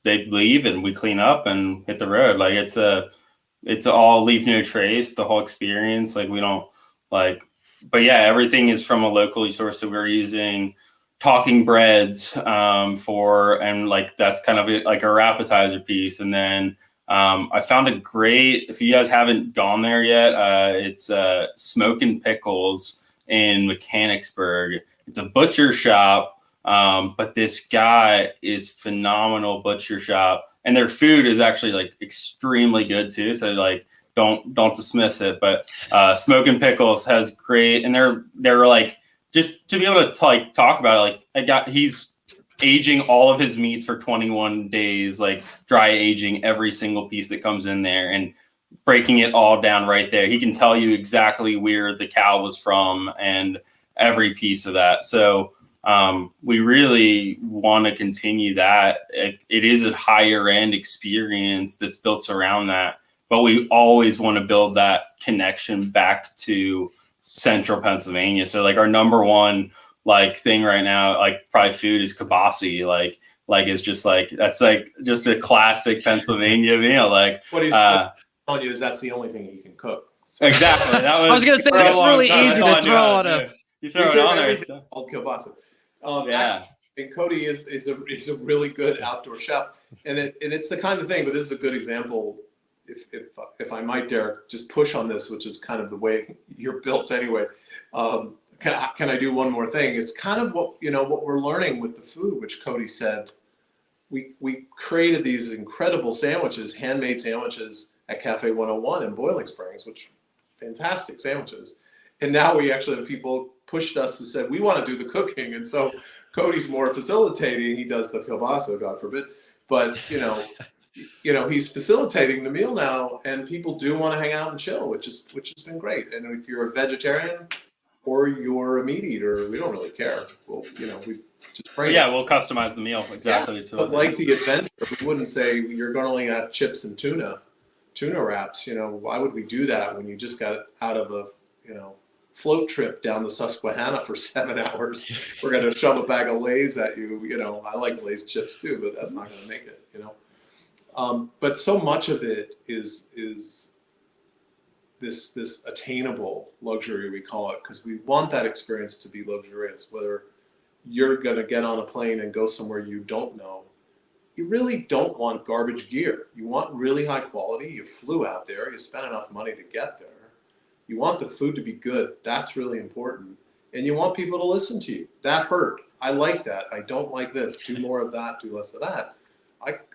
they leave and we clean up and hit the road. Like it's all leave no trace, the whole experience. Like we don't but yeah, everything is from a locally sourced. So we're using talking breads and like that's kind of like our appetizer piece. And then I found if you guys haven't gone there yet, it's Smokin' Pickles in Mechanicsburg. It's a butcher shop, but this guy is phenomenal butcher shop. And their food is actually like extremely good too. So like, don't dismiss it. But Smokin' Pickles has great, and they're like, just to be able to like talk about it. Like he's aging all of his meats for 21 days, like dry aging every single piece that comes in there and breaking it all down right there. He can tell you exactly where the cow was from and every piece of that. So we really want to continue that. It is a higher end experience that's built around that, but we always want to build that connection back to central Pennsylvania. So like our number one like thing right now, like probably food, is kibasi. Like like is just like that's like just a classic Pennsylvania meal. Like what he's telling you is that's the only thing he can cook. So. Exactly. That was I was gonna say that's really easy to throw on a. You throw it on there. So. Called kielbasa. Yeah. Actually, and Cody is a really good outdoor chef, and it's the kind of thing. But this is a good example. If I might, Derek, just push on this, which is kind of the way you're built anyway. Can I do one more thing? It's kind of what we're learning with the food, which Cody said. We created these incredible sandwiches, handmade sandwiches at Cafe 101 in Boiling Springs, which fantastic sandwiches. And now we actually have people pushed us and said, we want to do the cooking. And so Cody's more facilitating. He does the kielbasa, God forbid. But, he's facilitating the meal now, and people do want to hang out and chill, which has been great. And if you're a vegetarian or you're a meat eater, we don't really care. Well, we just bring it. We'll customize the meal exactly to but like the adventure, we wouldn't say you're going to only have chips and tuna wraps. Why would we do that when you just got out of a float trip down the Susquehanna for 7 hours? We're going to shove a bag of Lay's at you. I like Lay's chips too, but that's not going to make it. But so much of it is this attainable luxury, we call it, because we want that experience to be luxurious. Whether you're going to get on a plane and go somewhere you don't know, you really don't want garbage gear. You want really high quality. You flew out there. You spent enough money to get there. You want the food to be good. That's really important. And you want people to listen to you. That hurt. I like that. I don't like this. Do more of that. Do less of that.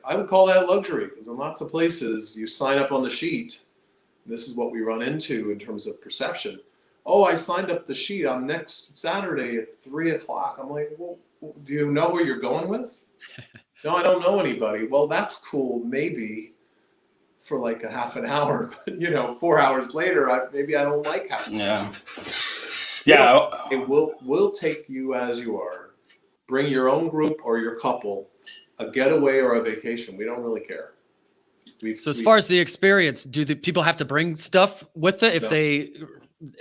I would call that luxury, because in lots of places you sign up on the sheet. This is what we run into in terms of perception. Oh, I signed up the sheet on next Saturday at 3:00. I'm like, well, do you know where you're going with? No, I don't know anybody. Well, that's cool. Maybe for like a half an hour, 4 hours later, maybe I don't like half an hour. Yeah. We'll take you as you are. Bring your own group or your couple, a getaway or a vacation. We don't really care. So as far as the experience, do the people have to bring stuff with it? If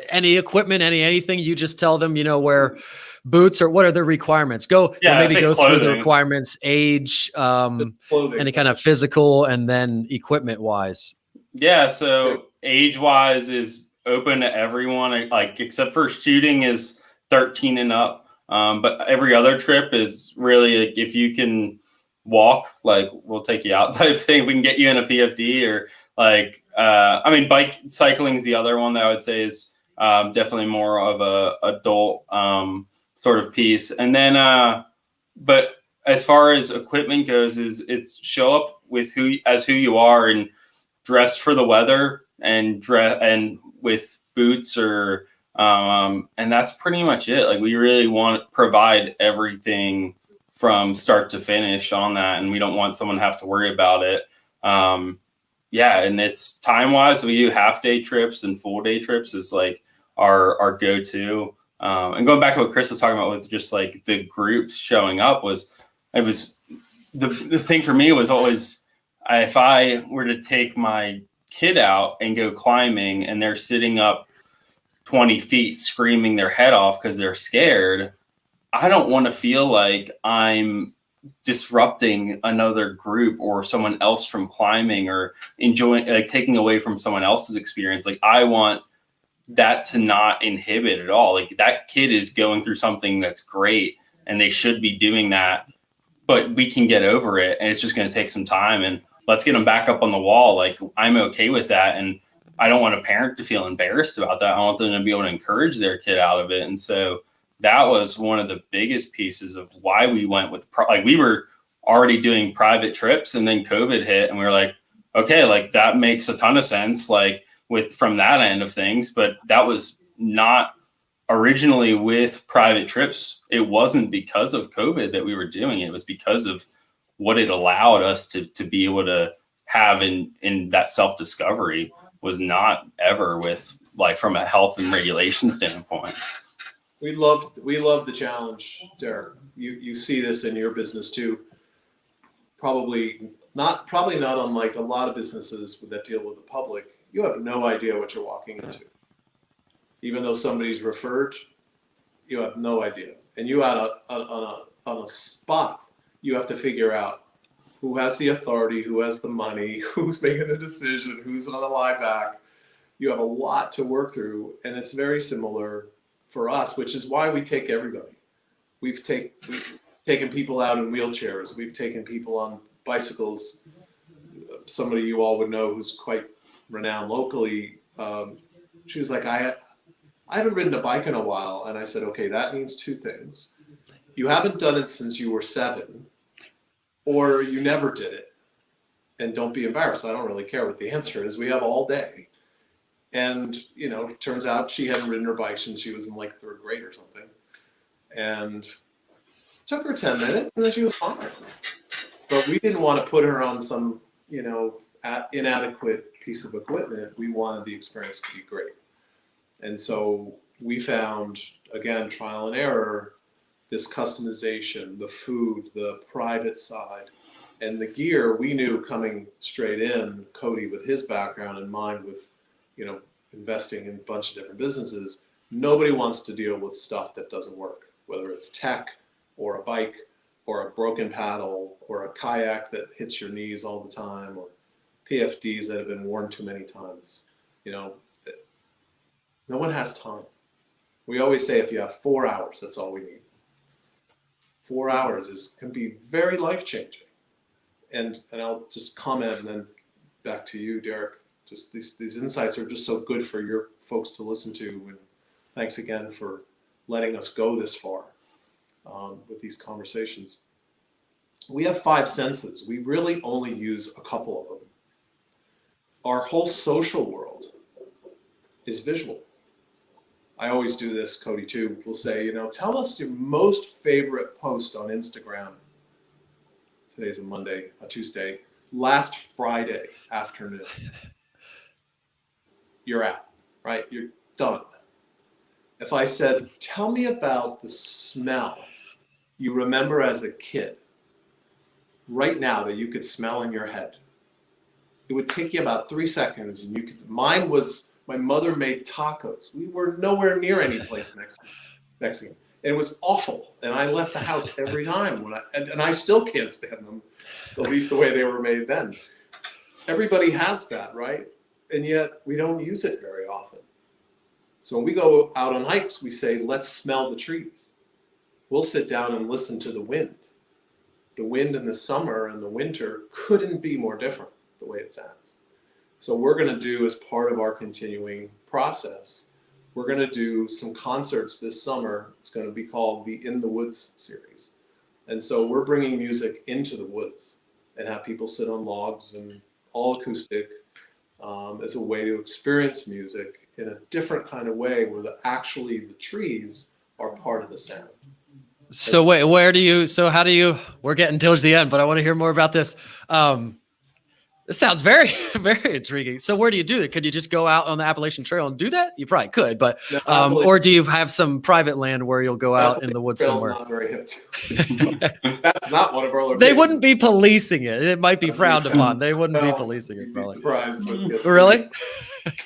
any equipment, anything, you just tell them, wear boots, or what are the requirements? Maybe go through the requirements, age, any kind of physical, and then equipment wise. Yeah. So age wise is open to everyone, like except for shooting is 13 and up. But every other trip is really like, if you can walk, like we'll take you out type thing. We can get you in a PFD, or like, bike cycling is the other one that I would say is definitely more of a adult sort of piece. And then, but as far as equipment goes, it's show up with who you are and dressed for the weather and with boots or, and that's pretty much it. Like we really want to provide everything from start to finish on that. And we don't want someone to have to worry about it. And it's time wise, we do half day trips and full day trips is like our go-to. And going back to what Chris was talking about with just like the groups showing up the thing for me was always, if I were to take my kid out and go climbing and they're sitting up 20 feet screaming their head off because they're scared, I don't want to feel like I'm disrupting another group or someone else from climbing or enjoying, like taking away from someone else's experience. Like I want that to not inhibit at all. Like that kid is going through something that's great and they should be doing that, but we can get over it. And it's just going to take some time, and let's get them back up on the wall. Like I'm okay with that. And I don't want a parent to feel embarrassed about that. I want them to be able to encourage their kid out of it. And so that was one of the biggest pieces of why we went with, we were already doing private trips and then COVID hit and we were like, okay, like that makes a ton of sense. Like from that end of things, but that was not originally with private trips. It wasn't because of COVID that we were doing it. It was because of what it allowed us to be able to have in that self-discovery was not ever with like from a health and regulation standpoint. We love the challenge, Derek. You see this in your business too. Probably not unlike a lot of businesses that deal with the public. You have no idea what you're walking into. Even though somebody's referred, you have no idea. And you out on a spot, you have to figure out who has the authority, who has the money, who's making the decision, who's on the lie back. You have a lot to work through, and it's very similar for us, which is why we take everybody. We've taken people out in wheelchairs. We've taken people on bicycles. Somebody you all would know who's quite renowned locally. She was like, I haven't ridden a bike in a while. And I said, okay, that means two things. You haven't done it since you were 7, or you never did it. And don't be embarrassed. I don't really care what the answer is. We have all day. And, you know, it turns out she hadn't ridden her bike since she was in like 3rd grade or something. And it took her 10 minutes and then she was fine. But we didn't want to put her on some, you know, inadequate piece of equipment. We wanted the experience to be great. And so we found, again, trial and error, this customization, the food, the private side, and the gear. We knew coming straight in, Cody with his background and mine with, you know, investing in a bunch of different businesses, nobody wants to deal with stuff that doesn't work, whether it's tech or a bike or a broken paddle or a kayak that hits your knees all the time, or PFDs that have been worn too many times. You know, no one has time. We always say if you have 4 hours, that's all we need. 4 hours can be very life-changing. And I'll just comment and then back to you, Derek. Just these insights are just so good for your folks to listen to. And thanks again for letting us go this far with these conversations. We have 5 senses. We really only use a couple of them. Our whole social world is visual. I always do this, Cody too. We'll say, you know, tell us your most favorite post on Instagram. Today's a Tuesday. Last Friday afternoon. You're out, right? You're done. If I said, tell me about the smell you remember as a kid right now that you could smell in your head, it would take you about 3 seconds. And you could. Mine was my mother made tacos. We were nowhere near any place Mexican. It was awful, and I left the house every time and I still can't stand them, at least the way they were made then. Everybody has that, right? And yet we don't use it very often. So when we go out on hikes, we say, let's smell the trees. We'll sit down and listen to the wind. The wind in the summer and the winter couldn't be more different the way it sounds. So we're going to do, as part of our continuing process, we're going to do some concerts this summer. It's going to be called the In the Woods series. And so we're bringing music into the woods and have people sit on logs and all acoustic as a way to experience music in a different kind of way where actually the trees are part of the sound. So wait, how do you, we're getting towards the end, but I want to hear more about this. This sounds very, very intriguing. So where do you do that? Could you just go out on the Appalachian Trail and do that? You probably could, but or do you have some private land where you'll go out in the woods somewhere? Not very hip to. That's not one of our locations. They wouldn't be policing it. It might be frowned upon. They wouldn't be policing it. Probably. Surprised, but really?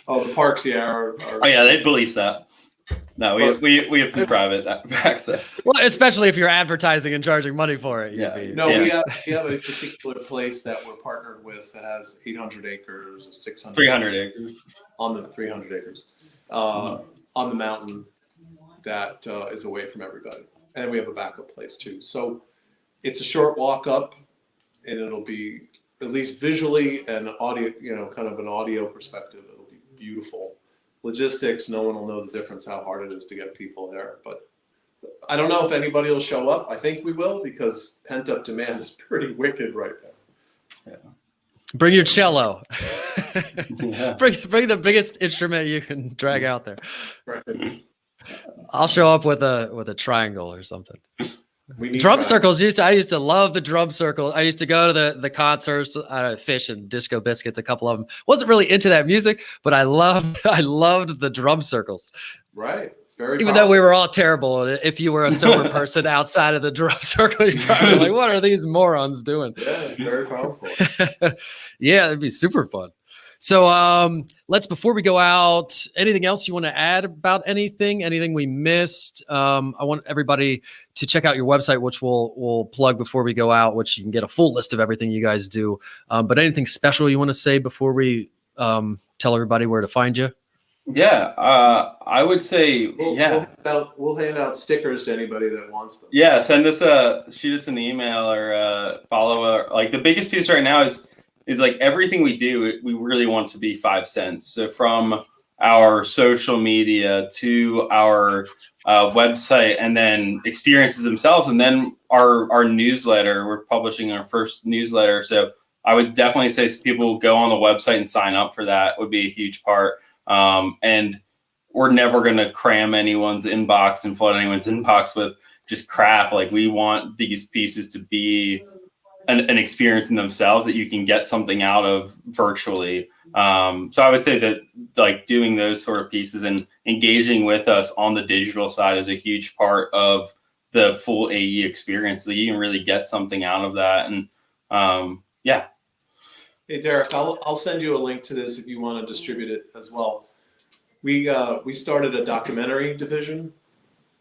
Oh, the parks, yeah. Oh yeah, they police that. No, we have private access. Well, especially if you're advertising and charging money for it. Yeah. We have a particular place that we're partnered with that has 800 acres, 600, 300 acres on the 300 acres on the mountain that is away from everybody, and we have a backup place too. So it's a short walk up, and it'll be at least visually and audio, kind of an audio perspective. It'll be beautiful. Logistics, no one will know the difference how hard it is to get people there. But I don't know if anybody will show up. I think we will, because pent-up demand is pretty wicked right now. Yeah. Bring your cello. Yeah. Bring the biggest instrument you can drag out there. Right. I'll show up with a triangle or something. We need Drum circles. I used to love the drum circle. I used to go to the concerts, Fish and Disco Biscuits, a couple of them. Wasn't really into that music, but I loved the drum circles. Right. It's very Even though we were all terrible. If you were a sober person outside of the drum circle, you're probably like, what are these morons doing? Yeah, it's very powerful. Yeah, it'd be super fun. So before we go out, anything else you want to add about anything we missed? I want everybody to check out your website, which we'll plug before we go out, which you can get a full list of everything you guys do. But anything special you want to say before we tell everybody where to find you? Yeah, I would say, We'll hand out stickers to anybody that wants them. Yeah, shoot us an email or follow. Like the biggest piece right now is like everything we do, we really want to be 5 cents. So from our social media to our website, and then experiences themselves, and then our newsletter. We're publishing our first newsletter, so I would definitely say people go on the website and sign up for that. Would be a huge part. And we're never going to cram anyone's inbox and flood anyone's inbox with just crap. Like we want these pieces to be an experience in themselves that you can get something out of virtually. So I would say that like doing those sort of pieces and engaging with us on the digital side is a huge part of the full AE experience. So you can really get something out of that. And yeah. Hey, Derek, I'll send you a link to this if you want to distribute it as well. We started a documentary division,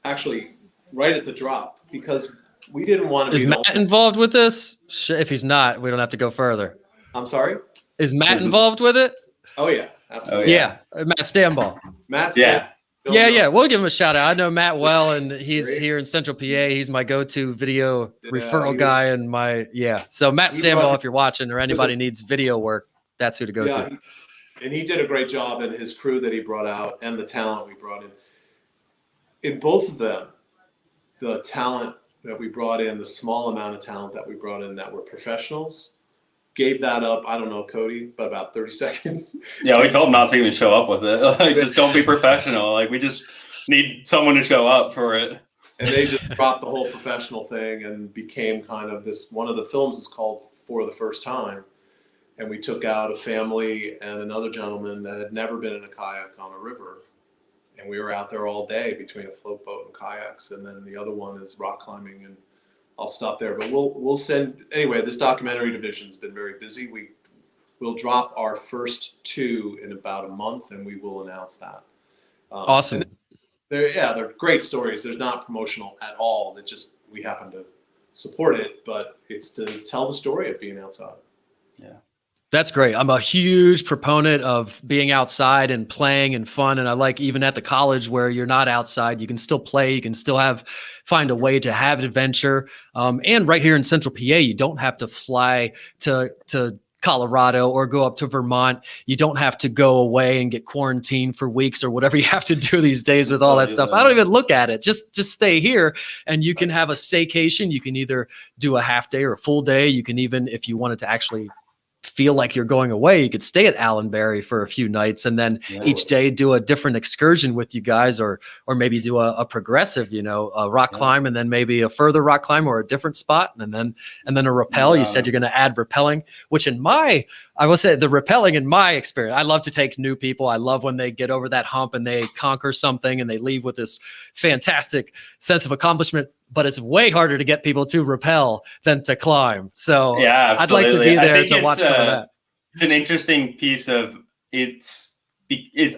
actually right at the drop, because we didn't want to be. Is Matt involved with this? If he's not, we don't have to go further. I'm sorry? Is Matt involved with it? Oh, yeah, absolutely. Yeah, Matt Stanball. Matt's Yeah, we'll give him a shout out. I know Matt well, and he's here in Central PA. He's my go-to video referral guy, and so Matt Stanball, if you're watching or anybody needs video work, that's who to go to. And he did a great job, and his crew that he brought out and the talent we brought in both of them, the talent that we brought in, the small amount of talent that we brought in that were professionals, gave that up, I don't know, Cody, but about 30 seconds. Yeah, we told him not to even show up with it. Like, just don't be professional. Like, we just need someone to show up for it. And they just dropped the whole professional thing and became kind of this. One of the films is called For the First Time. And we took out a family and another gentleman that had never been in a kayak on a river. And we were out there all day between a float boat and kayaks. And then the other one is rock climbing, and I'll stop there. But we'll send, anyway, this documentary division's been very busy. We'll drop our first 2 in about a month, and we will announce that. Awesome. They're great stories. They're not promotional at all. They just, we happen to support it, but it's to tell the story of being outside. Yeah. That's great. I'm a huge proponent of being outside and playing and fun. And I like even at the college where you're not outside, you can still play, you can still find a way to have adventure. And right here in Central PA, you don't have to fly to Colorado or go up to Vermont. You don't have to go away and get quarantined for weeks or whatever you have to do these days with all that stuff. I don't even look at it. Just stay here, and you can have a staycation. You can either do a half day or a full day. You can even, if you wanted to actually feel like you're going away, you could stay at Allenbury for a few nights, and then each day do a different excursion with you guys, or maybe do a progressive, a rock climb, and then maybe a further rock climb or a different spot, and then a rappel. You said you're going to add repelling, which I will say the repelling in my experience, I love to take new people. I love when they get over that hump and they conquer something and they leave with this fantastic sense of accomplishment. But it's way harder to get people to rappel than to climb. So yeah, I'd like to be there to watch some of that. It's an interesting piece of it's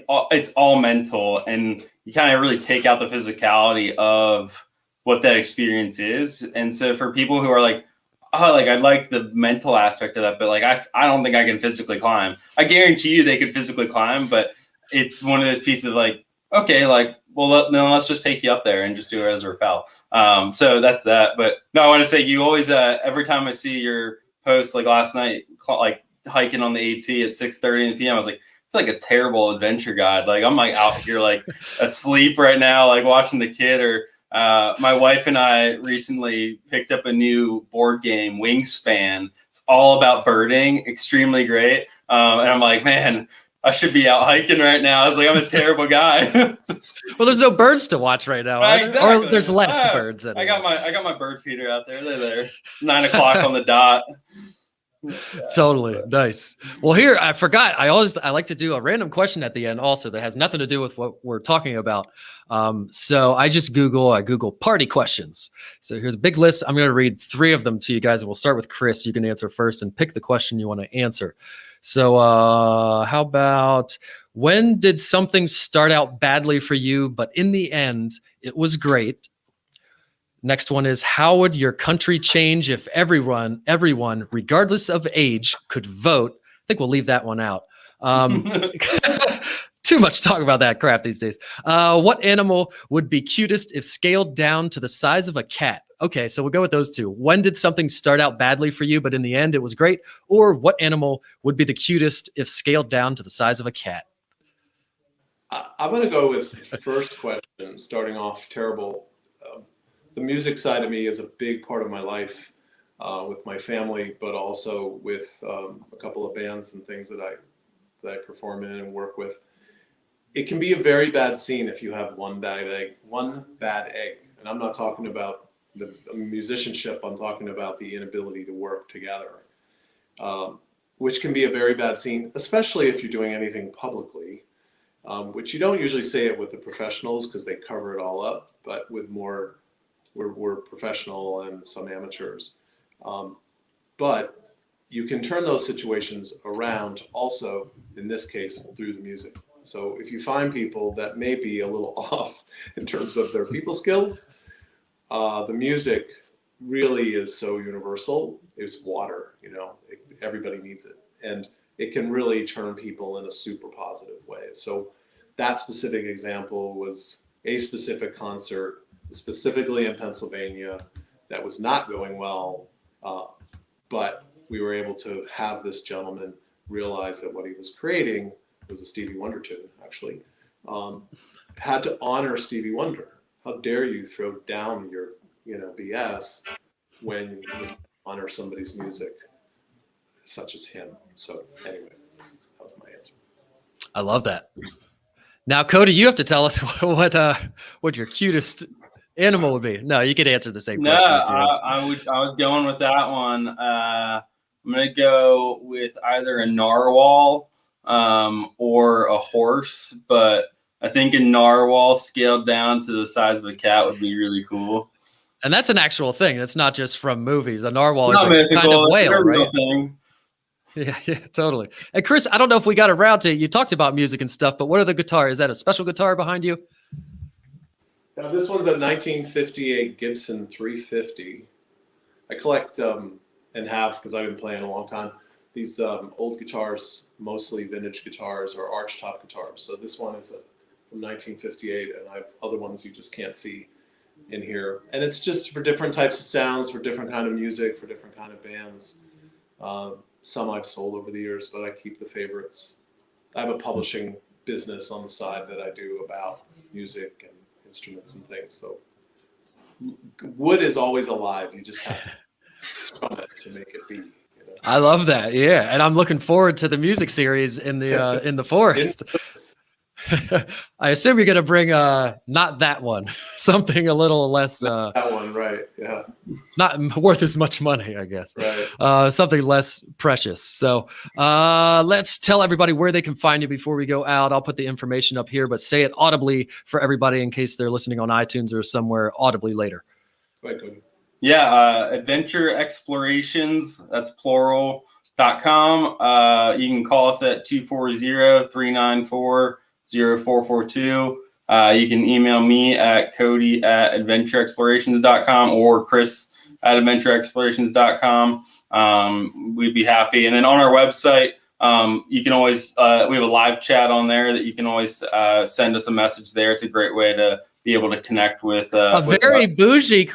all mental, and you kind of really take out the physicality of what that experience is. And so for people who are like, oh, like I like the mental aspect of that, but like I don't think I can physically climb. I guarantee you they could physically climb, but it's one of those pieces of like, okay, like, well, then let's just take you up there and just do it as a rappel. So that's that. But no, I want to say you always, every time I see your post, like last night, like hiking on the AT at 6:30 p.m., I was like, I feel like a terrible adventure guide. Like I'm like out here, like asleep right now, like watching the kid. Or my wife and I recently picked up a new board game, Wingspan. It's all about birding, extremely great. And I'm like, man, I should be out hiking right now. I was like, I'm a terrible guy. Well, there's no birds to watch right now, right, exactly. Or there's less birds. I got my bird feeder out there. They're there, 9 o'clock on the dot. Yeah, totally nice. Well, here I forgot. I like to do a random question at the end, also that has nothing to do with what we're talking about. So I Google party questions. So here's a big list. I'm going to read 3 of them to you guys, and we'll start with Chris. You can answer first and pick the question you want to answer. So how about, when did something start out badly for you, but in the end, it was great? Next one is, how would your country change if everyone, regardless of age, could vote? I think we'll leave that one out. Too much talk about that crap these days. What animal would be cutest if scaled down to the size of a cat? Okay, so we'll go with those two. When did something start out badly for you, but in the end it was great? Or what animal would be the cutest if scaled down to the size of a cat? I'm going to go with first question, starting off terrible. The music side of me is a big part of my life, with my family, but also with a couple of bands and things that I perform in and work with. It can be a very bad scene if you have one bad egg. And I'm not talking about the musicianship, I'm talking about the inability to work together, which can be a very bad scene, especially if you're doing anything publicly, which you don't usually say it with the professionals because they cover it all up, but with more, we're professional and some amateurs. But you can turn those situations around also, in this case, through the music. So if you find people that may be a little off in terms of their people skills, the music really is so universal. It's water, everybody needs it. And it can really turn people in a super positive way. So that specific example was a specific concert, specifically in Pennsylvania, that was not going well. But we were able to have this gentleman realize that what he was creating was a Stevie Wonder tune, actually. Had to honor Stevie Wonder. How dare you throw down your, BS when you honor somebody's music such as him. So anyway, that was my answer. I love that. Now, Cody, you have to tell us what your cutest animal would be. No, you could answer the same question. I was going with that one. I'm gonna go with either a narwhal or a horse, but I think a narwhal scaled down to the size of a cat would be really cool. And that's an actual thing. That's not just from movies. A narwhal is a kind of whale, right? Thing. Yeah, totally. And Chris, I don't know if we got around to, you talked about music and stuff, but what are the guitar? Is that a special guitar behind you? Now, this one's a 1958 Gibson 350. I collect and have, because I've been playing a long time, these old guitars, mostly vintage guitars or archtop guitars. So this one is from 1958, and I have other ones you just can't see in here. And it's just for different types of sounds, for different kind of music, for different kind of bands. Some I've sold over the years, but I keep the favorites. I have a publishing business on the side that I do about music and instruments and things. So wood is always alive. You just have to strum it to make it be. I love that. Yeah, and I'm looking forward to the music series in the forest. I assume you're going to bring not that one, something a little less. That one, right? Yeah. Not worth as much money, I guess. Right. Something less precious. So let's tell everybody where they can find you before we go out. I'll put the information up here, but say it audibly for everybody in case they're listening on iTunes or somewhere audibly later. Right, Cody. Yeah, Adventure Explorations, that's plural.com. You can call us at 240-394-0442. You can email me at Cody@adventureexplorations.com or Chris@adventureexplorations.com. We'd be happy. And then on our website, you can always, we have a live chat on there that you can always send us a message there. It's a great way to be able to connect with a very bougie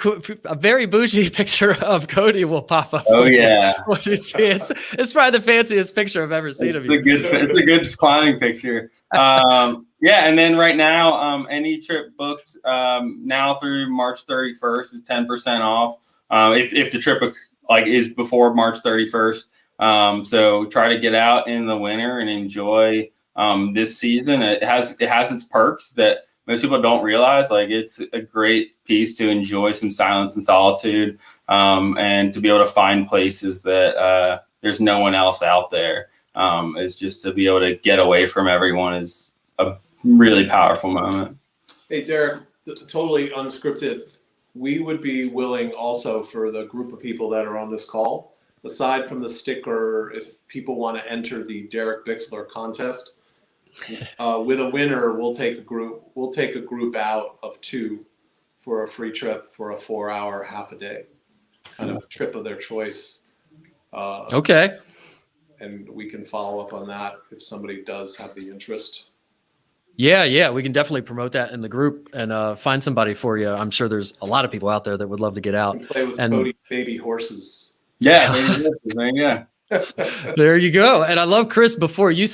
picture of Cody will pop up. Oh yeah, what you see, it's probably the fanciest picture I've ever seen of you. It's a good climbing picture. Yeah, and then right now, any trip booked now through March 31st is 10% off. If the trip is before March 31st. So try to get out in the winter and enjoy this season. It has its perks that most people don't realize. Like, it's a great piece to enjoy some silence and solitude, and to be able to find places that there's no one else out there. It's just to be able to get away from everyone is a really powerful moment. Hey, Derek, totally unscripted. We would be willing also for the group of people that are on this call aside from the sticker, if people want to enter the Derek Bixler contest, with a winner, we'll take a group out of 2 for a free trip for a 4-hour, half a day, kind of a trip of their choice. Okay. And we can follow up on that if somebody does have the interest. Yeah, we can definitely promote that in the group and find somebody for you. I'm sure there's a lot of people out there that would love to get out and play with Cody baby horses. Yeah, baby horses, there you go. There you go. And I love, Chris, before you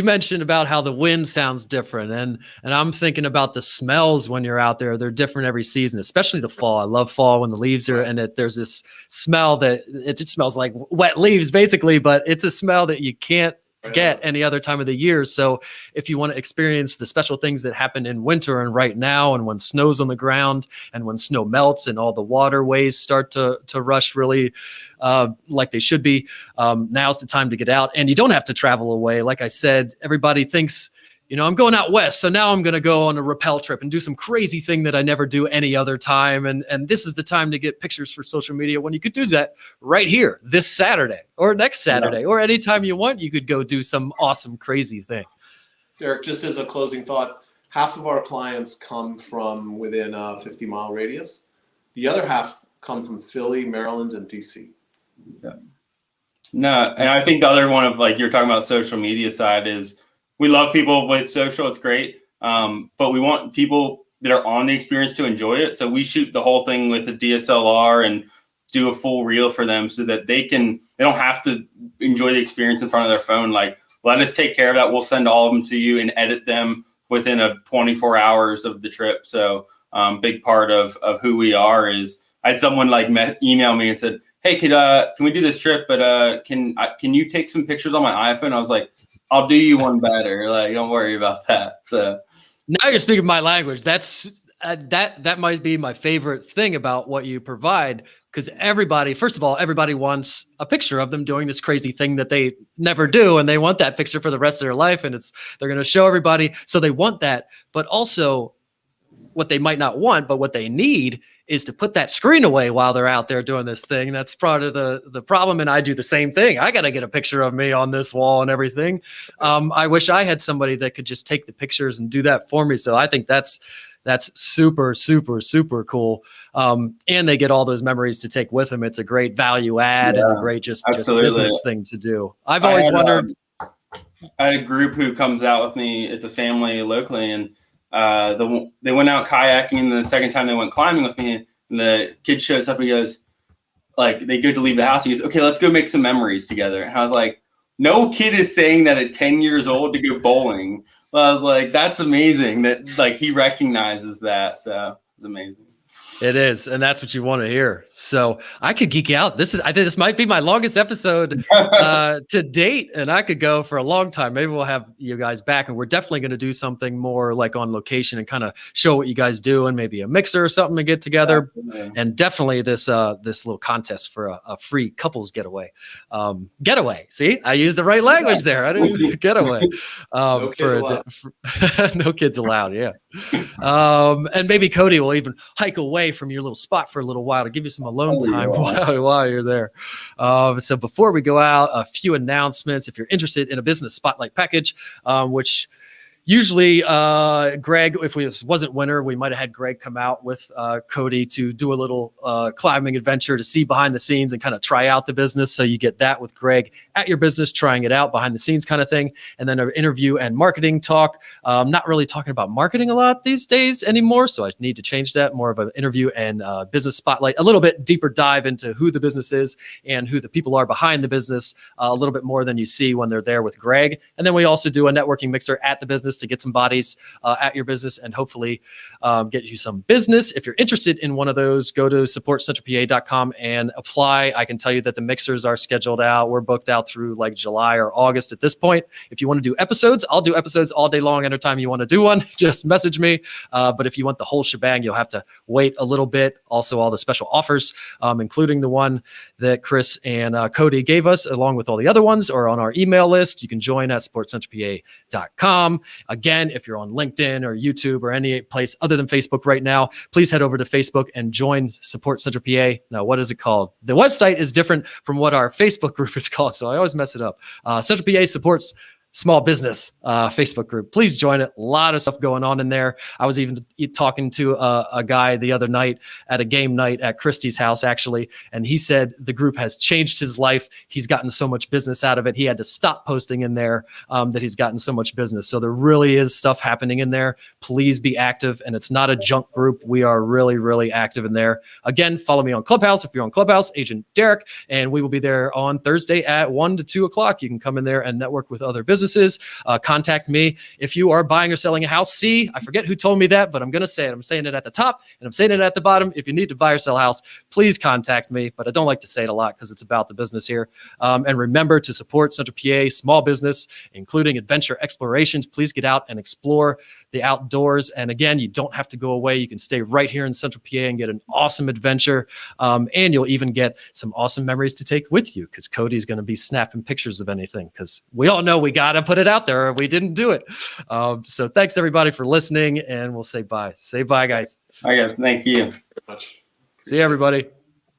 mentioned about how the wind sounds different. And I'm thinking about the smells when you're out there. They're different every season, especially the fall. I love fall when the leaves are, and there's this smell that it just smells like wet leaves basically, but it's a smell that you can't get any other time of the year. So if you want to experience the special things that happen in winter and right now, and when snow's on the ground and when snow melts and all the waterways start to rush really like they should be, now's the time to get out. And you don't have to travel away. Like I said, everybody thinks, I'm going out west, so now I'm going to go on a rappel trip and do some crazy thing that I never do any other time. And this is the time to get pictures for social media when you could do that right here this Saturday or next Saturday or anytime you want. You could go do some awesome, crazy thing. Derek, just as a closing thought, half of our clients come from within a 50-mile radius. The other half come from Philly, Maryland, and DC. Yeah. No, and I think the other one of, like, you're talking about social media side is, we love people with social. It's great. But we want people that are on the experience to enjoy it. So we shoot the whole thing with a DSLR and do a full reel for them so that they don't have to enjoy the experience in front of their phone. Like, let us take care of that. We'll send all of them to you and edit them within a 24 hours of the trip. So big part of who we are is, I had someone email me and said, hey, can we do this trip? But can you take some pictures on my iPhone? I was like, I'll do you one better. Like, don't worry about that. So now you're speaking my language. That's that might be my favorite thing about what you provide, because first of all, everybody wants a picture of them doing this crazy thing that they never do, and they want that picture for the rest of their life, and they're going to show everybody. So they want that, but also what they might not want, but what they need is to put that screen away while they're out there doing this thing. And that's part of the problem. And I do the same thing. I got to get a picture of me on this wall and everything. I wish I had somebody that could just take the pictures and do that for me. So I think that's super, super, super cool. And they get all those memories to take with them. It's a great value add and a great just business thing to do. I've always wondered. I had a group who comes out with me. It's a family locally, and they went out kayaking, and the second time they went climbing with me, and the kid shows up and he goes, like, they go to leave the house. He goes, okay, let's go make some memories together. And I was like, no kid is saying that at 10 years old to go bowling. Well, I was like, that's amazing that, like, he recognizes that. So it's amazing. It is, and that's what you want to hear. So I could geek out. This might be my longest episode to date, and I could go for a long time. Maybe we'll have you guys back, and we're definitely going to do something more like on location and kind of show what you guys do, and maybe a mixer or something to get together. Absolutely. And definitely this little contest for a free couples getaway. See, I used the right language there. I didn't getaway. No kids allowed. No kids allowed. Yeah. And maybe Cody will even hike away from your little spot for a little while to give you some alone time while you're there. So before we go out, a few announcements. If you're interested in a business spotlight package, which usually Greg, if it wasn't winter, we might have had Greg come out with Cody to do a little climbing adventure to see behind the scenes and kind of try out the business. So you get that with Greg at your business, trying it out behind the scenes kind of thing. And then an interview and marketing talk. Not really talking about marketing a lot these days anymore. So I need to change that. More of an interview and business spotlight, a little bit deeper dive into who the business is and who the people are behind the business, a little bit more than you see when they're there with Greg. And then we also do a networking mixer at the business to get some bodies at your business and hopefully get you some business. If you're interested in one of those, go to supportcentralpa.com and apply. I can tell you that the mixers are scheduled out. We're booked out through like July or August at this point. If you want to do episodes, I'll do episodes all day long. Anytime you want to do one, just message me. But if you want the whole shebang, you'll have to wait a little bit. Also, all the special offers, including the one that Chris and Cody gave us, along with all the other ones, are on our email list. You can join at supportcentralpa.com. Again, if you're on LinkedIn or YouTube or any place other than Facebook right now, please head over to Facebook and join Support Central PA. Now, what is it called? The website is different from what our Facebook group is called, so I always mess it up. Central PA Supports Small Business Facebook group. Please join it. A lot of stuff going on in there. I was even talking to a guy the other night at a game night at Christie's house, actually, and he said the group has changed his life. He's gotten so much business out of it. He had to stop posting in there that he's gotten so much business. So there really is stuff happening in there. Please be active, and it's not a junk group. We are really, really active in there. Again, follow me on Clubhouse. If you're on Clubhouse, Agent Derek, and we will be there on Thursday at 1 to 2 o'clock. You can come in there and network with other businesses. Contact me if you are buying or selling a house. I forget who told me that, but I'm going to say it. I'm saying it at the top and I'm saying it at the bottom. If you need to buy or sell a house, please contact me. But I don't like to say it a lot because it's about the business here. And remember to support Central PA small business, including adventure explorations. Please get out and explore the outdoors. And again, you don't have to go away. You can stay right here in Central PA and get an awesome adventure. And you'll even get some awesome memories to take with you because Cody's going to be snapping pictures of anything because we all know we got to put it out there or we didn't do it. So thanks everybody for listening, and we'll say bye. Say bye, guys. I guess. Thank you. Much. See you, everybody.